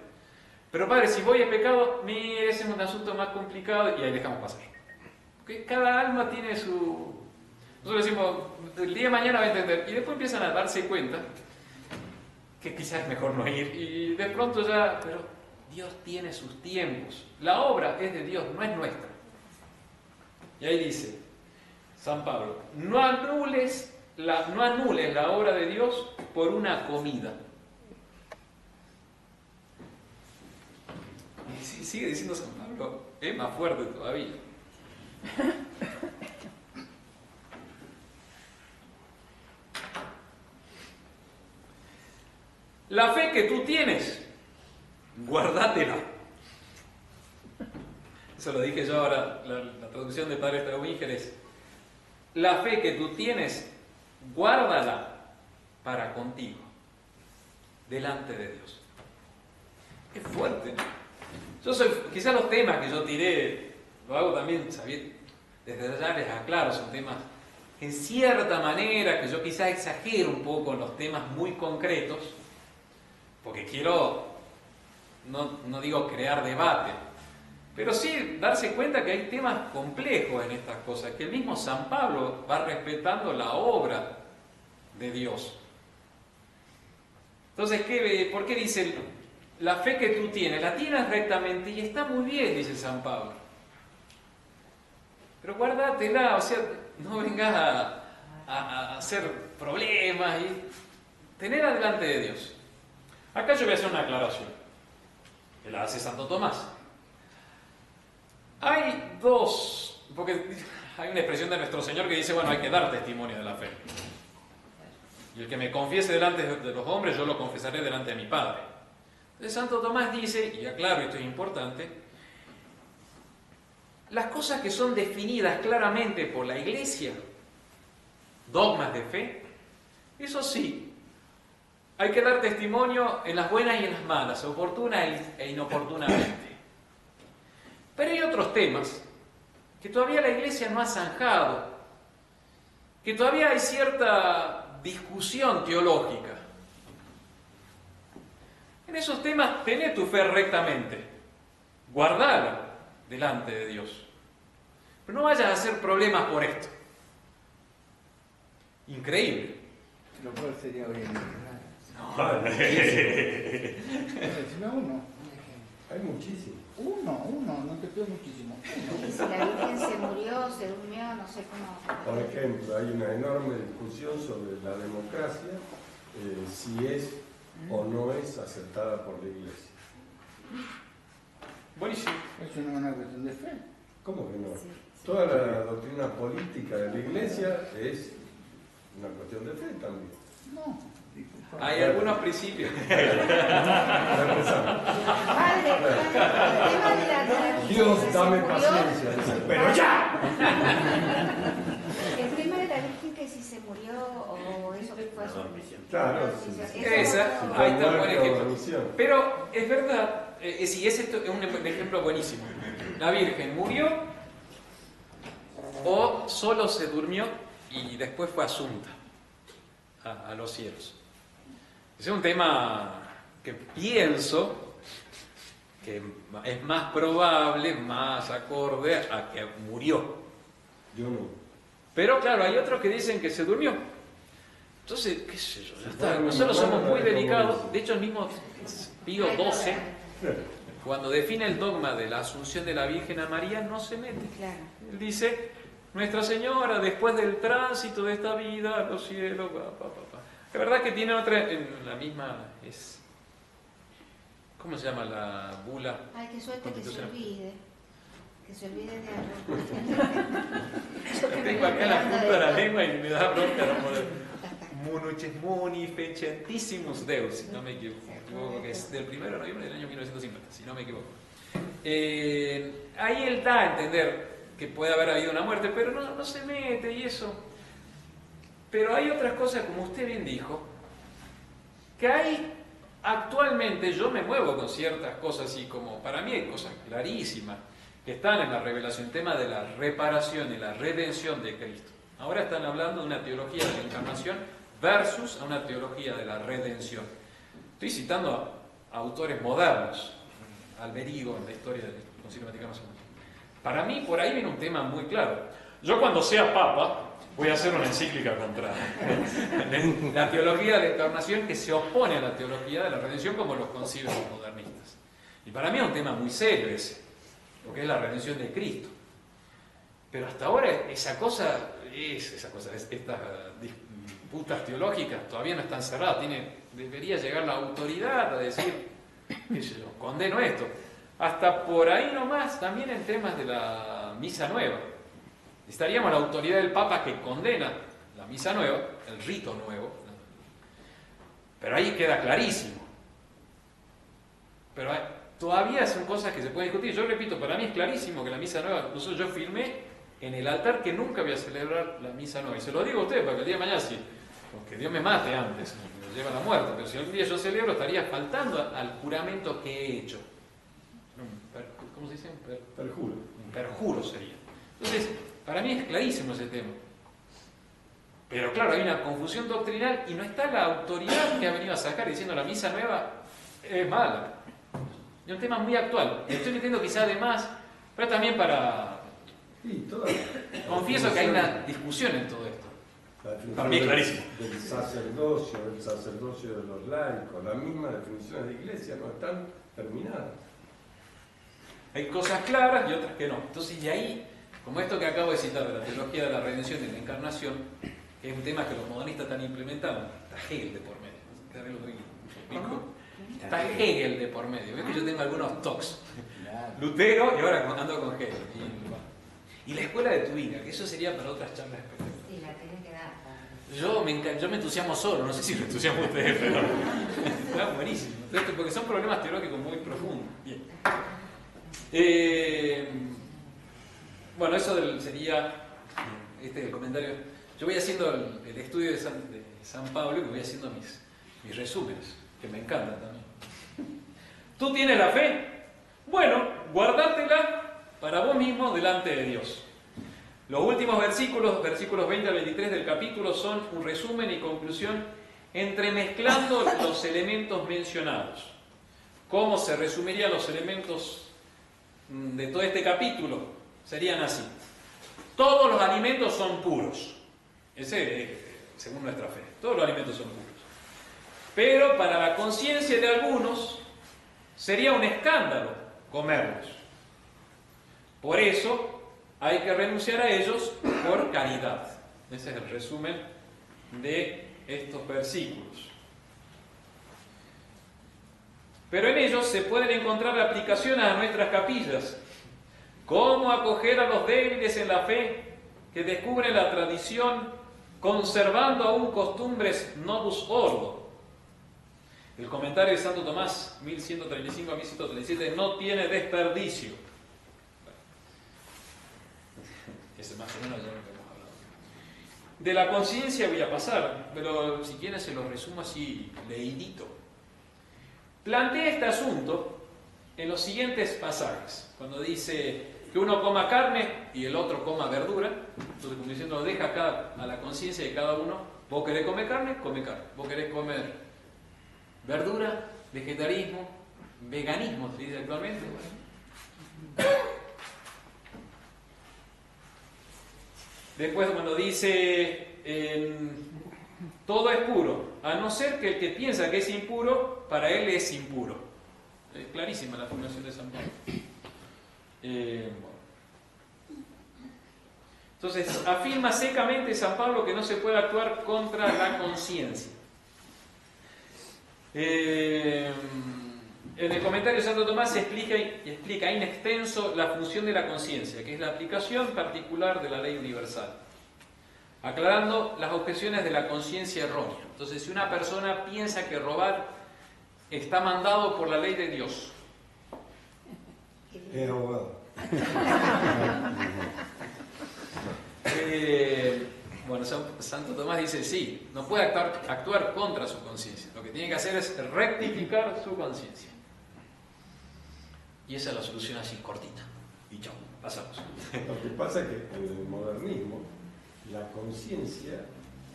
Pero padre, si voy a pecado, mire, ese es un asunto más complicado y ahí dejamos pasar. Porque cada alma tiene su... Nosotros decimos, el día de mañana va a entender. Y después empiezan a darse cuenta que quizás es mejor no ir. Y de pronto ya, pero Dios tiene sus tiempos. La obra es de Dios, no es nuestra. Y ahí dice San Pablo, no anules la obra de Dios por una comida. Y sigue diciendo San Pablo, es más fuerte todavía. La fe que tú tienes, guardátela. Eso lo dije yo ahora, la traducción del padre Straubinger es: la fe que tú tienes, guárdala para contigo, delante de Dios. Es fuerte, ¿no? Quizás los temas que yo tiré, lo hago también, desde allá les aclaro, son temas en cierta manera que yo quizás exagero un poco en los temas muy concretos, porque quiero, no digo crear debate, pero sí darse cuenta que hay temas complejos en estas cosas, que el mismo San Pablo va respetando la obra de Dios. Entonces, ¿por qué dice la fe que tú tienes? La tienes rectamente y está muy bien, dice San Pablo. Pero guárdatela, o sea, no vengas a hacer problemas y tenerla delante de Dios. Acá yo voy a hacer una aclaración, que la hace Santo Tomás. Hay porque hay una expresión de nuestro Señor que dice, bueno, hay que dar testimonio de la fe. Y el que me confiese delante de los hombres, yo lo confesaré delante de mi Padre. Entonces Santo Tomás dice, y aclaro, esto es importante, las cosas que son definidas claramente por la Iglesia, dogmas de fe, eso sí, hay que dar testimonio en las buenas y en las malas, oportuna e inoportunamente. Pero hay otros temas que todavía la Iglesia no ha zanjado, que todavía hay cierta discusión teológica. En esos temas, tené tu fe rectamente, guardala delante de Dios. Pero no vayas a hacer problemas por esto. Increíble. Lo cual sería hoy en día. No, uno. Hay muchísimos. Uno, no te pido muchísimo. Y si la Virgen se murió, se durmió, no sé cómo. Por ejemplo, hay una enorme discusión sobre la democracia, si es o no es aceptada por la Iglesia. Buenísimo. Eso no es una cuestión de fe. ¿Cómo que no? Sí. Toda la doctrina política de la Iglesia es una cuestión de fe también. No. Hay algunos principios. Padre, el tema de la Virgen Dios, que se dame murió, paciencia, dice, pero ya. el tema de la Virgen que si se murió o eso que fue su Claro, sí. Esa, ahí está un buen ejemplo. Dormición. Pero es verdad, si es esto es un ejemplo buenísimo. La Virgen murió o solo se durmió y después fue asunta a los cielos. Ese es un tema que pienso que es más probable, más acorde a que murió. Yo no. Pero claro, hay otros que dicen que se durmió. Entonces, qué sé yo, ya está. Nosotros somos muy delicados. De hecho, el mismo Pío XII, cuando define el dogma de la asunción de la Virgen a María, no se mete. Claro. Él dice, Nuestra Señora, después del tránsito de esta vida a los cielos, La verdad que tiene otra, en la misma, ¿cómo se llama la bula? Ay, qué suerte que se olvide. Que se olvide de algo. Tengo acá en la punta de la lengua y me da bronca no poder. Munuches muni fecentissimus Deus, si no me equivoco, que es del 1 de noviembre del año 1950, si no me equivoco. Ahí él da a entender que puede haber habido una muerte, pero no se mete y eso. Pero hay otras cosas, como usted bien dijo, que hay actualmente, yo me muevo con ciertas cosas así como, para mí hay cosas clarísimas que están en la revelación, el tema de la reparación y la redención de Cristo. Ahora están hablando de una teología de la encarnación versus a una teología de la redención. Estoy citando a autores modernos, Alberigo en la historia del Concilio Vaticano II. Para mí, por ahí viene un tema muy claro. Yo cuando sea papa, voy a hacer una encíclica contra la teología de la encarnación que se opone a la teología de la redención como los conciben los modernistas. Y para mí es un tema muy serio ese, porque es la redención de Cristo. Pero hasta ahora estas disputas teológicas todavía no están cerradas. Debería llegar la autoridad a decir, qué sé yo, condeno esto. Hasta por ahí nomás, también en temas de la misa nueva. Estaríamos la autoridad del Papa que condena la misa nueva, el rito nuevo, pero ahí queda clarísimo. Pero todavía son cosas que se pueden discutir. Yo repito, para mí es clarísimo que la misa nueva, incluso yo firmé en el altar que nunca voy a celebrar la misa nueva. Y se lo digo a usted para que el día de mañana, porque Dios me mate antes, me lleva a la muerte, pero si algún día yo celebro, estaría faltando al juramento que he hecho. ¿Cómo se dice? Perjuro. Un perjuro sería. Entonces, para mí es clarísimo ese tema. Pero claro, hay una confusión doctrinal y no está la autoridad que ha venido a sacar diciendo la misa nueva es mala. Es un tema muy actual. Estoy metiendo quizá de más, pero también para... Sí, confieso que hay una discusión en todo esto. Para mí es clarísimo. Del sacerdocio de los laicos, las mismas definiciones de iglesia no están terminadas. Hay cosas claras y otras que no. Entonces, y ahí, como esto que acabo de citar de la teología de la redención y la encarnación, que es un tema que los modernistas están implementando, está Hegel de por medio. Está Hegel de por medio. Ves que yo tengo algunos talks. Lutero y ahora ando con Hegel. Y la escuela de tu hija, que eso sería para otras charlas espectaculares. Sí, la tienes que dar. Yo me entusiasmo solo, no sé si lo entusiasmo ustedes, pero está buenísimo. Porque son problemas teológicos muy profundos. Bien. Bueno, eso sería el comentario. Yo voy haciendo el estudio de San Pablo y voy haciendo mis resúmenes, que me encantan también. ¿Tú tienes la fe? Bueno, guardátela para vos mismo delante de Dios. Los últimos versículos 20 al 23 del capítulo, son un resumen y conclusión entremezclando los elementos mencionados. ¿Cómo se resumirían los elementos de todo este capítulo? Serían así. Todos los alimentos son puros. Ese según nuestra fe. Todos los alimentos son puros. Pero para la conciencia de algunos sería un escándalo comerlos. Por eso hay que renunciar a ellos por caridad. Ese es el resumen de estos versículos. Pero en ellos se pueden encontrar aplicaciones a nuestras capillas. Cómo acoger a los débiles en la fe que descubren la tradición conservando aún costumbres novus ordo. El comentario de Santo Tomás, 1135 a 1137, no tiene desperdicio. Ese más o menos ya lo hemos hablado. De la conciencia voy a pasar, pero si quieren se lo resumo así leidito. Plantea este asunto en los siguientes pasajes. Cuando dice que uno coma carne y el otro coma verdura, entonces como diciendo, deja a la conciencia de cada uno. Vos querés comer carne, come carne. Vos querés comer verdura, vegetarismo, veganismo, se dice actualmente. Después cuando dice todo es puro, a no ser que el que piensa que es impuro, para él es impuro. Es clarísima la afirmación de San Pablo. Entonces, afirma secamente San Pablo que no se puede actuar contra la conciencia. En el comentario de Santo Tomás se explica in extenso la función de la conciencia, que es la aplicación particular de la ley universal, aclarando las objeciones de la conciencia errónea. Entonces, si una persona piensa que robar está mandado por la ley de Dios, He robado. bueno, Santo Tomás dice sí, no puede actuar contra su conciencia. Lo que tiene que hacer es rectificar su conciencia. Y esa es la solución así, cortita. Y chao, pasamos. Lo que pasa es que en el modernismo la conciencia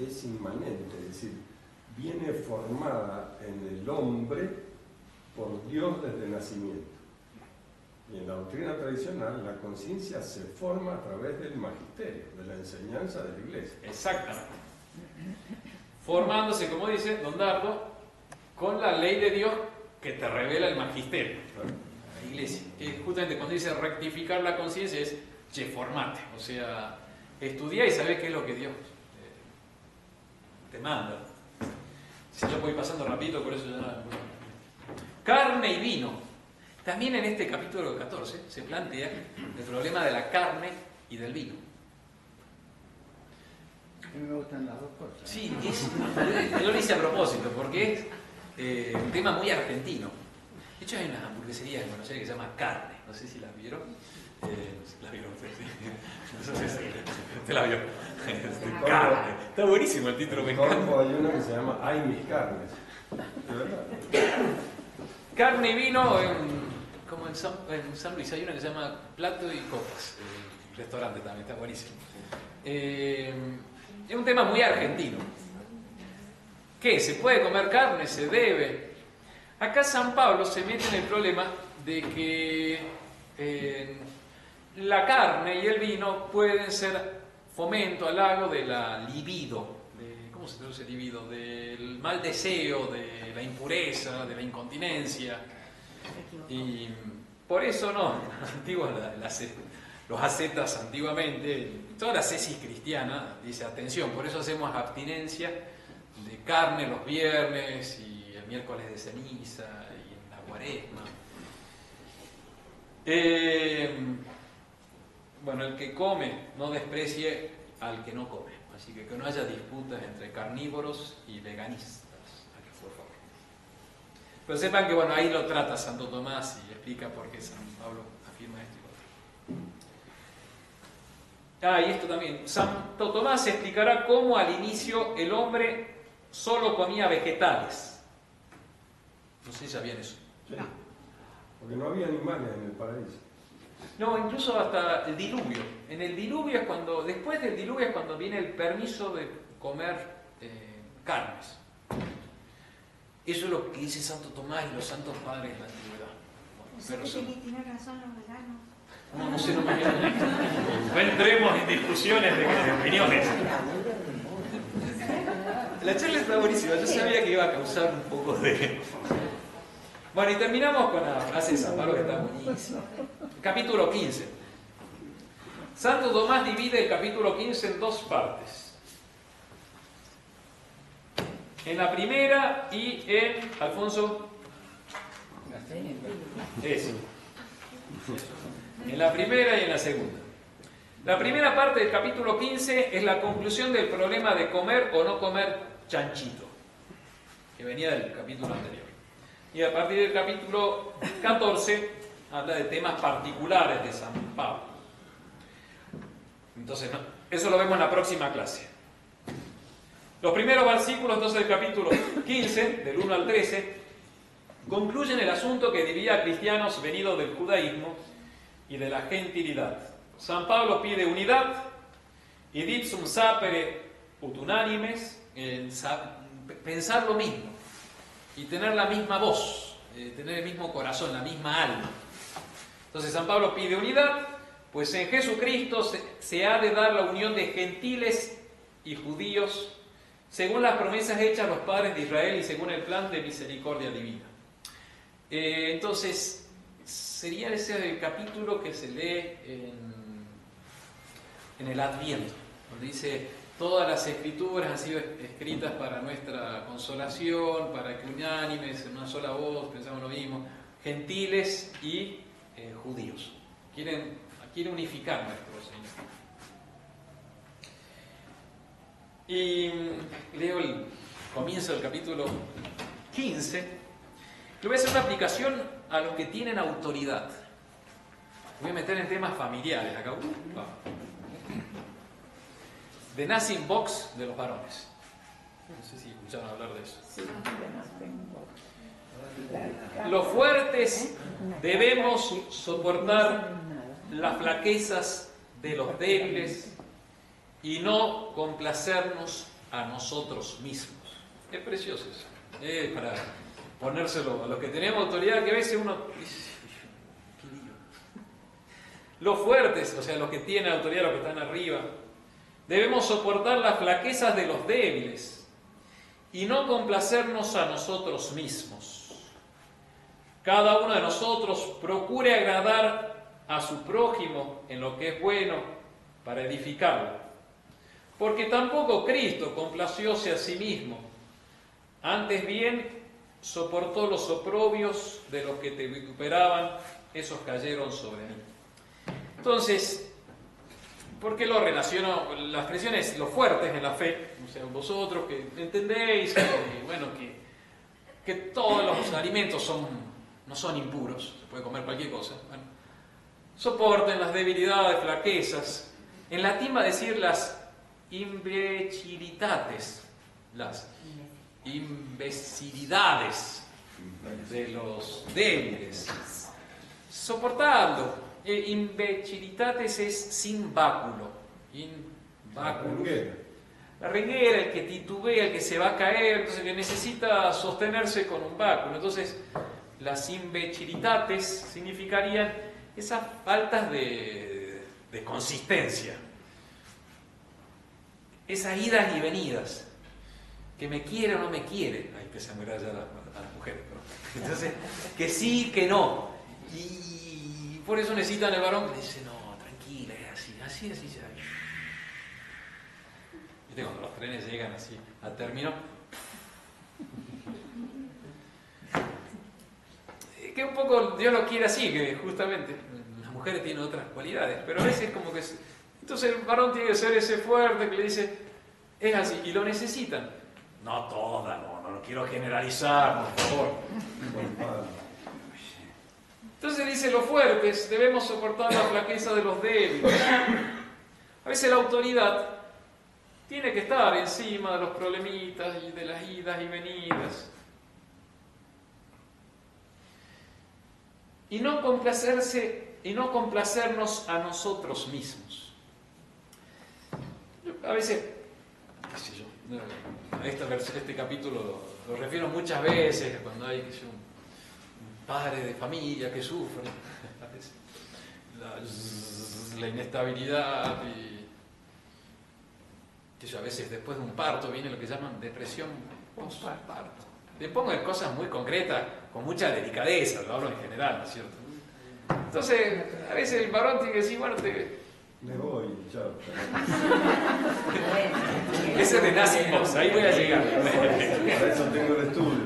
es inmanente, es decir, viene formada en el hombre por Dios desde el nacimiento. Y en la doctrina tradicional la conciencia se forma a través del magisterio, de la enseñanza de la Iglesia. Exactamente. Formándose, como dice Don Dardo, con la ley de Dios que te revela el magisterio, la Iglesia. Que justamente cuando dice rectificar la conciencia es, che, formate. O sea, estudia y sabés qué es lo que Dios te manda. Si yo voy pasando rapidito, por eso ya... Carne y vino. También en este capítulo 14 se plantea el problema de la carne y del vino. A mí me gustan las dos cosas. Sí, yo lo hice a propósito, porque es un tema muy argentino. De hecho, hay una hamburguesería en Buenos Aires que se llama Carne. No sé si la vieron. La vieron ustedes, sí. No sé si usted la vio. Carne. Está buenísimo el título, me encanta. Hay una que se llama Ay mis carnes. ¿De verdad? Carne y vino, como en San Luis hay una que se llama Plato y Copas, el restaurante también, está buenísimo. Es un tema muy argentino. ¿Qué? ¿Se puede comer carne? ¿Se debe? Acá San Pablo se mete en el problema de que la carne y el vino pueden ser fomento, halago de la libido. ¿Cómo se traduce libido? Del mal deseo, de la impureza, de la incontinencia. Y por eso no, los ascetas antiguamente, toda la ascesis cristiana dice atención, por eso hacemos abstinencia de carne los viernes y el miércoles de ceniza y en la cuaresma. Bueno, el que come no desprecie al que no come. Así que no haya disputas entre carnívoros y veganistas, por favor. Pero sepan que bueno, ahí lo trata Santo Tomás y explica por qué San Pablo afirma esto y lo otro. Y esto también. Santo Tomás explicará cómo al inicio el hombre solo comía vegetales. No sé si sabían eso. Sí. Porque no había animales en el paraíso. No, incluso hasta el diluvio. En el diluvio es cuando, después del diluvio es cuando viene el permiso de comer carnes. Eso es lo que dice Santo Tomás y los santos padres de la antigüedad. ¿Sabes que tiene razón los veganos? No sé, no entremos en discusiones de opiniones. La charla está buenísima, yo sabía que iba a causar un poco de... Bueno, y terminamos con la frase de San Pablo que está buenísima. Capítulo 15. Santo Tomás divide el capítulo 15 en dos partes. En la primera y en... Alfonso. Eso. En la primera y en la segunda. La primera parte del capítulo 15 es la conclusión del problema de comer o no comer chanchito, que venía del capítulo anterior. Y a partir del capítulo 14 habla de temas particulares de San Pablo. Entonces, eso lo vemos en la próxima clase. Los primeros versículos entonces del capítulo 15, del 1 al 13, concluyen el asunto que dividía a cristianos venidos del judaísmo y de la gentilidad. San Pablo pide unidad, y dipsum sapere ut unánimes, pensar lo mismo y tener la misma voz, tener el mismo corazón, la misma alma. Entonces San Pablo pide unidad, pues en Jesucristo se ha de dar la unión de gentiles y judíos según las promesas hechas a los padres de Israel y según el plan de misericordia divina. Entonces, sería ese capítulo que se lee en el Adviento, donde dice: todas las escrituras han sido escritas para nuestra consolación, para que unánimes, en una sola voz, pensamos lo mismo, gentiles y judíos. Quiere unificar nuestro Señor. Y leo el comienzo del capítulo 15. Le voy a hacer una aplicación a los que tienen autoridad. Voy a meter en temas familiares acá. The Nothing Box de los varones. No sé si escucharon hablar de eso. Los fuertes debemos soportar las flaquezas de los débiles y no complacernos a nosotros mismos. Es precioso eso. Para ponérselo a los que tenemos autoridad, que a veces uno dice: ¿qué digo? Los fuertes, o sea, los que tienen autoridad, los que están arriba, debemos soportar las flaquezas de los débiles y no complacernos a nosotros mismos. Cada uno de nosotros procure agradar a su prójimo en lo que es bueno para edificarlo. Porque tampoco Cristo complacióse a sí mismo, antes bien soportó los oprobios de los que te vituperaban, esos cayeron sobre mí. Entonces, ¿por qué lo relaciono? La expresión es los fuertes en la fe, o sea, vosotros que entendéis que todos los alimentos no son impuros, se puede comer cualquier cosa. Bueno, soporten las debilidades, flaquezas. En latín va a decir las imbecilitates, las imbecilidades de los débiles. Soportando. Imbecilitates es sin báculo. La renguera, el que titubea, el que se va a caer, entonces el que necesita sostenerse con un báculo. Entonces, las imbecilitates significarían esas faltas de consistencia. Esas idas y venidas, que me quiere o no me quiere. Hay que se ya a las mujeres, ¿no? Entonces, que sí, que no. Y por eso necesitan el varón que dice: no, tranquila, es así. ¿Viste cuando los trenes llegan así a término? Que un poco Dios lo quiere así, que justamente las mujeres tienen otras cualidades, pero a veces como que... Entonces el varón tiene que ser ese fuerte que le dice: es así, y lo necesitan. No todas, no quiero generalizar, por favor. Entonces dice: los fuertes debemos soportar la flaqueza de los débiles. A veces la autoridad tiene que estar encima de los problemitas y de las idas y venidas. Y no complacernos a nosotros mismos. Yo, a veces, qué sé yo, a este capítulo lo refiero muchas veces cuando hay un padre de familia que sufre la inestabilidad y a veces después de un parto viene lo que llaman depresión postparto. Le pongo en cosas muy concretas, con mucha delicadeza, lo hablo en general, ¿no es cierto? Entonces, a veces el varón tiene que decir: bueno, me voy, chao. Ese es de Nacimos, ahí voy a llegar. Para eso tengo el estudio.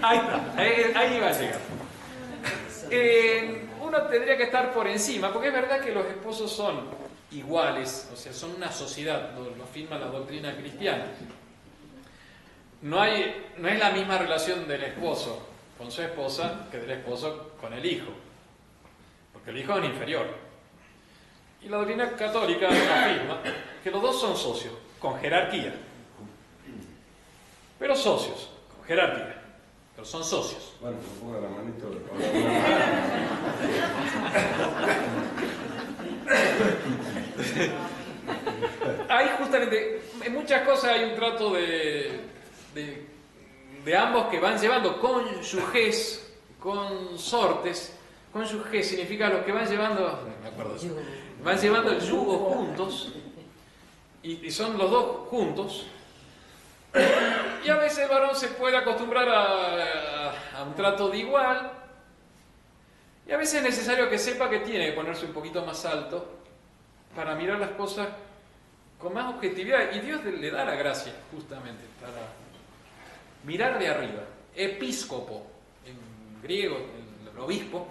Ahí está, ahí va a llegar. Uno tendría que estar por encima, porque es verdad que los esposos son iguales, o sea, son una sociedad, lo afirma la doctrina cristiana. No es la misma relación del esposo con su esposa que del esposo con el hijo, porque el hijo es un inferior. Y la doctrina católica afirma que los dos son socios, con jerarquía. Pero socios, con jerarquía. Pero son socios. Bueno, que ponga la manito de Hay justamente, en muchas cosas hay un trato de ambos que van llevando cónyuges, consortes. Cónyuges significa los que van llevando, me acuerdo, van llevando el yugo juntos y son los dos juntos Y a veces el varón se puede acostumbrar a un trato de igual, y a veces es necesario que sepa que tiene que ponerse un poquito más alto para mirar las cosas con más objetividad, y Dios le da la gracia justamente para mirar de arriba. Episcopo, en griego, el obispo,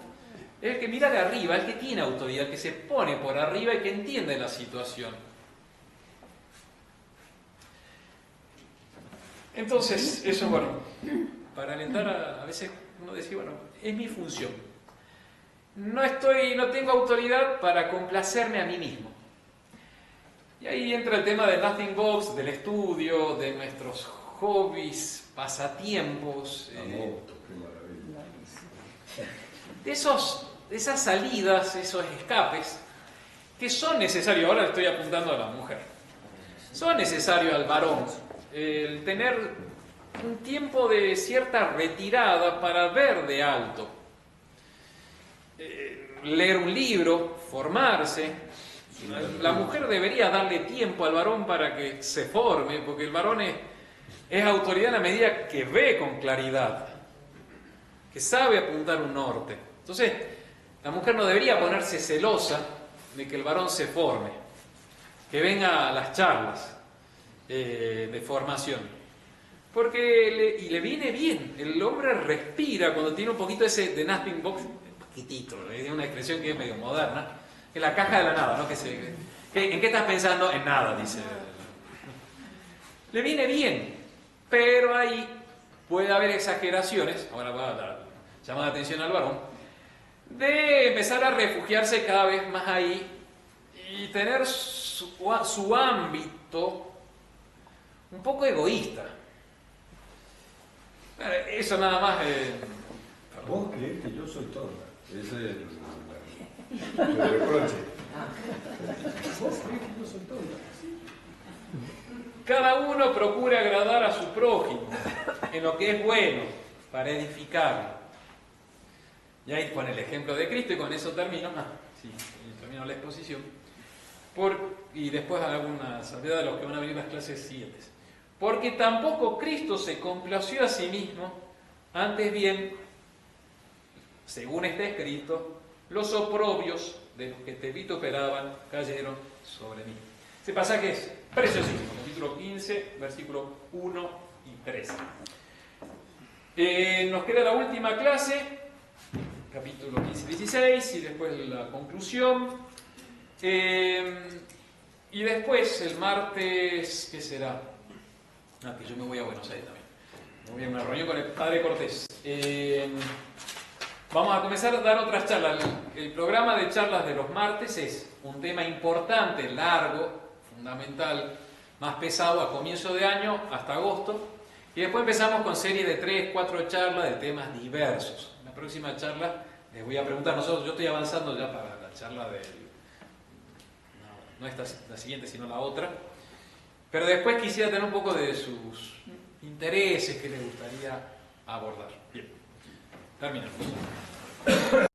es el que mira de arriba, el que tiene autoridad, el que se pone por arriba y que entiende la situación. Entonces, eso es bueno, para alentar a veces uno decir, bueno, es mi función. No tengo autoridad para complacerme a mí mismo. Y ahí entra el tema del Nothing Box, del estudio, de nuestros hobbies, pasatiempos. De esas salidas, esos escapes, que son necesarios, ahora estoy apuntando a la mujer, son necesarios al varón, el tener un tiempo de cierta retirada para ver de alto, leer un libro, formarse. La mujer debería darle tiempo al varón para que se forme, porque el varón es autoridad en la medida que ve con claridad, que sabe apuntar un norte. Entonces, la mujer no debería ponerse celosa de que el varón se forme, que venga a las charlas de formación, porque le viene bien. El hombre respira cuando tiene un poquito ese de Nothing Box, un poquitito, es una expresión que es medio moderna, que la caja de la nada, ¿no? ¿En qué estás pensando? En nada, dice. Le viene bien, pero ahí puede haber exageraciones, ahora va a llamar la atención al varón, de empezar a refugiarse cada vez más ahí y tener su ámbito un poco egoísta. Eso nada más. Vos creés que yo soy tonta. Ese es el reproche. Vos creés que yo soy tonta. Cada uno procura agradar a su prójimo en lo que es bueno para edificarlo. Y ahí pone el ejemplo de Cristo, y con eso termino. Termino la exposición. Y después alguna salvedad de los que van a venir las clases siguientes. Porque tampoco Cristo se complació a sí mismo, antes bien, según está escrito, los oprobios de los que te vituperaban cayeron sobre mí. Ese pasaje es preciosísimo, capítulo 15, versículos 1 y 3. Nos queda la última clase, capítulo 15-16, y después la conclusión. Y después, el martes, ¿qué será? Que yo me voy a Buenos Aires también. Me voy a una reunión con el padre Cortés. Vamos a comenzar a dar otras charlas. El programa de charlas de los martes es un tema importante, largo, fundamental, más pesado a comienzo de año hasta agosto. Y después empezamos con serie de 3, 4 charlas de temas diversos. En la próxima charla les voy a preguntar nosotros. Yo estoy avanzando ya para la charla no esta la siguiente, sino la otra. Pero después quisiera tener un poco de sus intereses que les gustaría abordar. Bien, terminamos.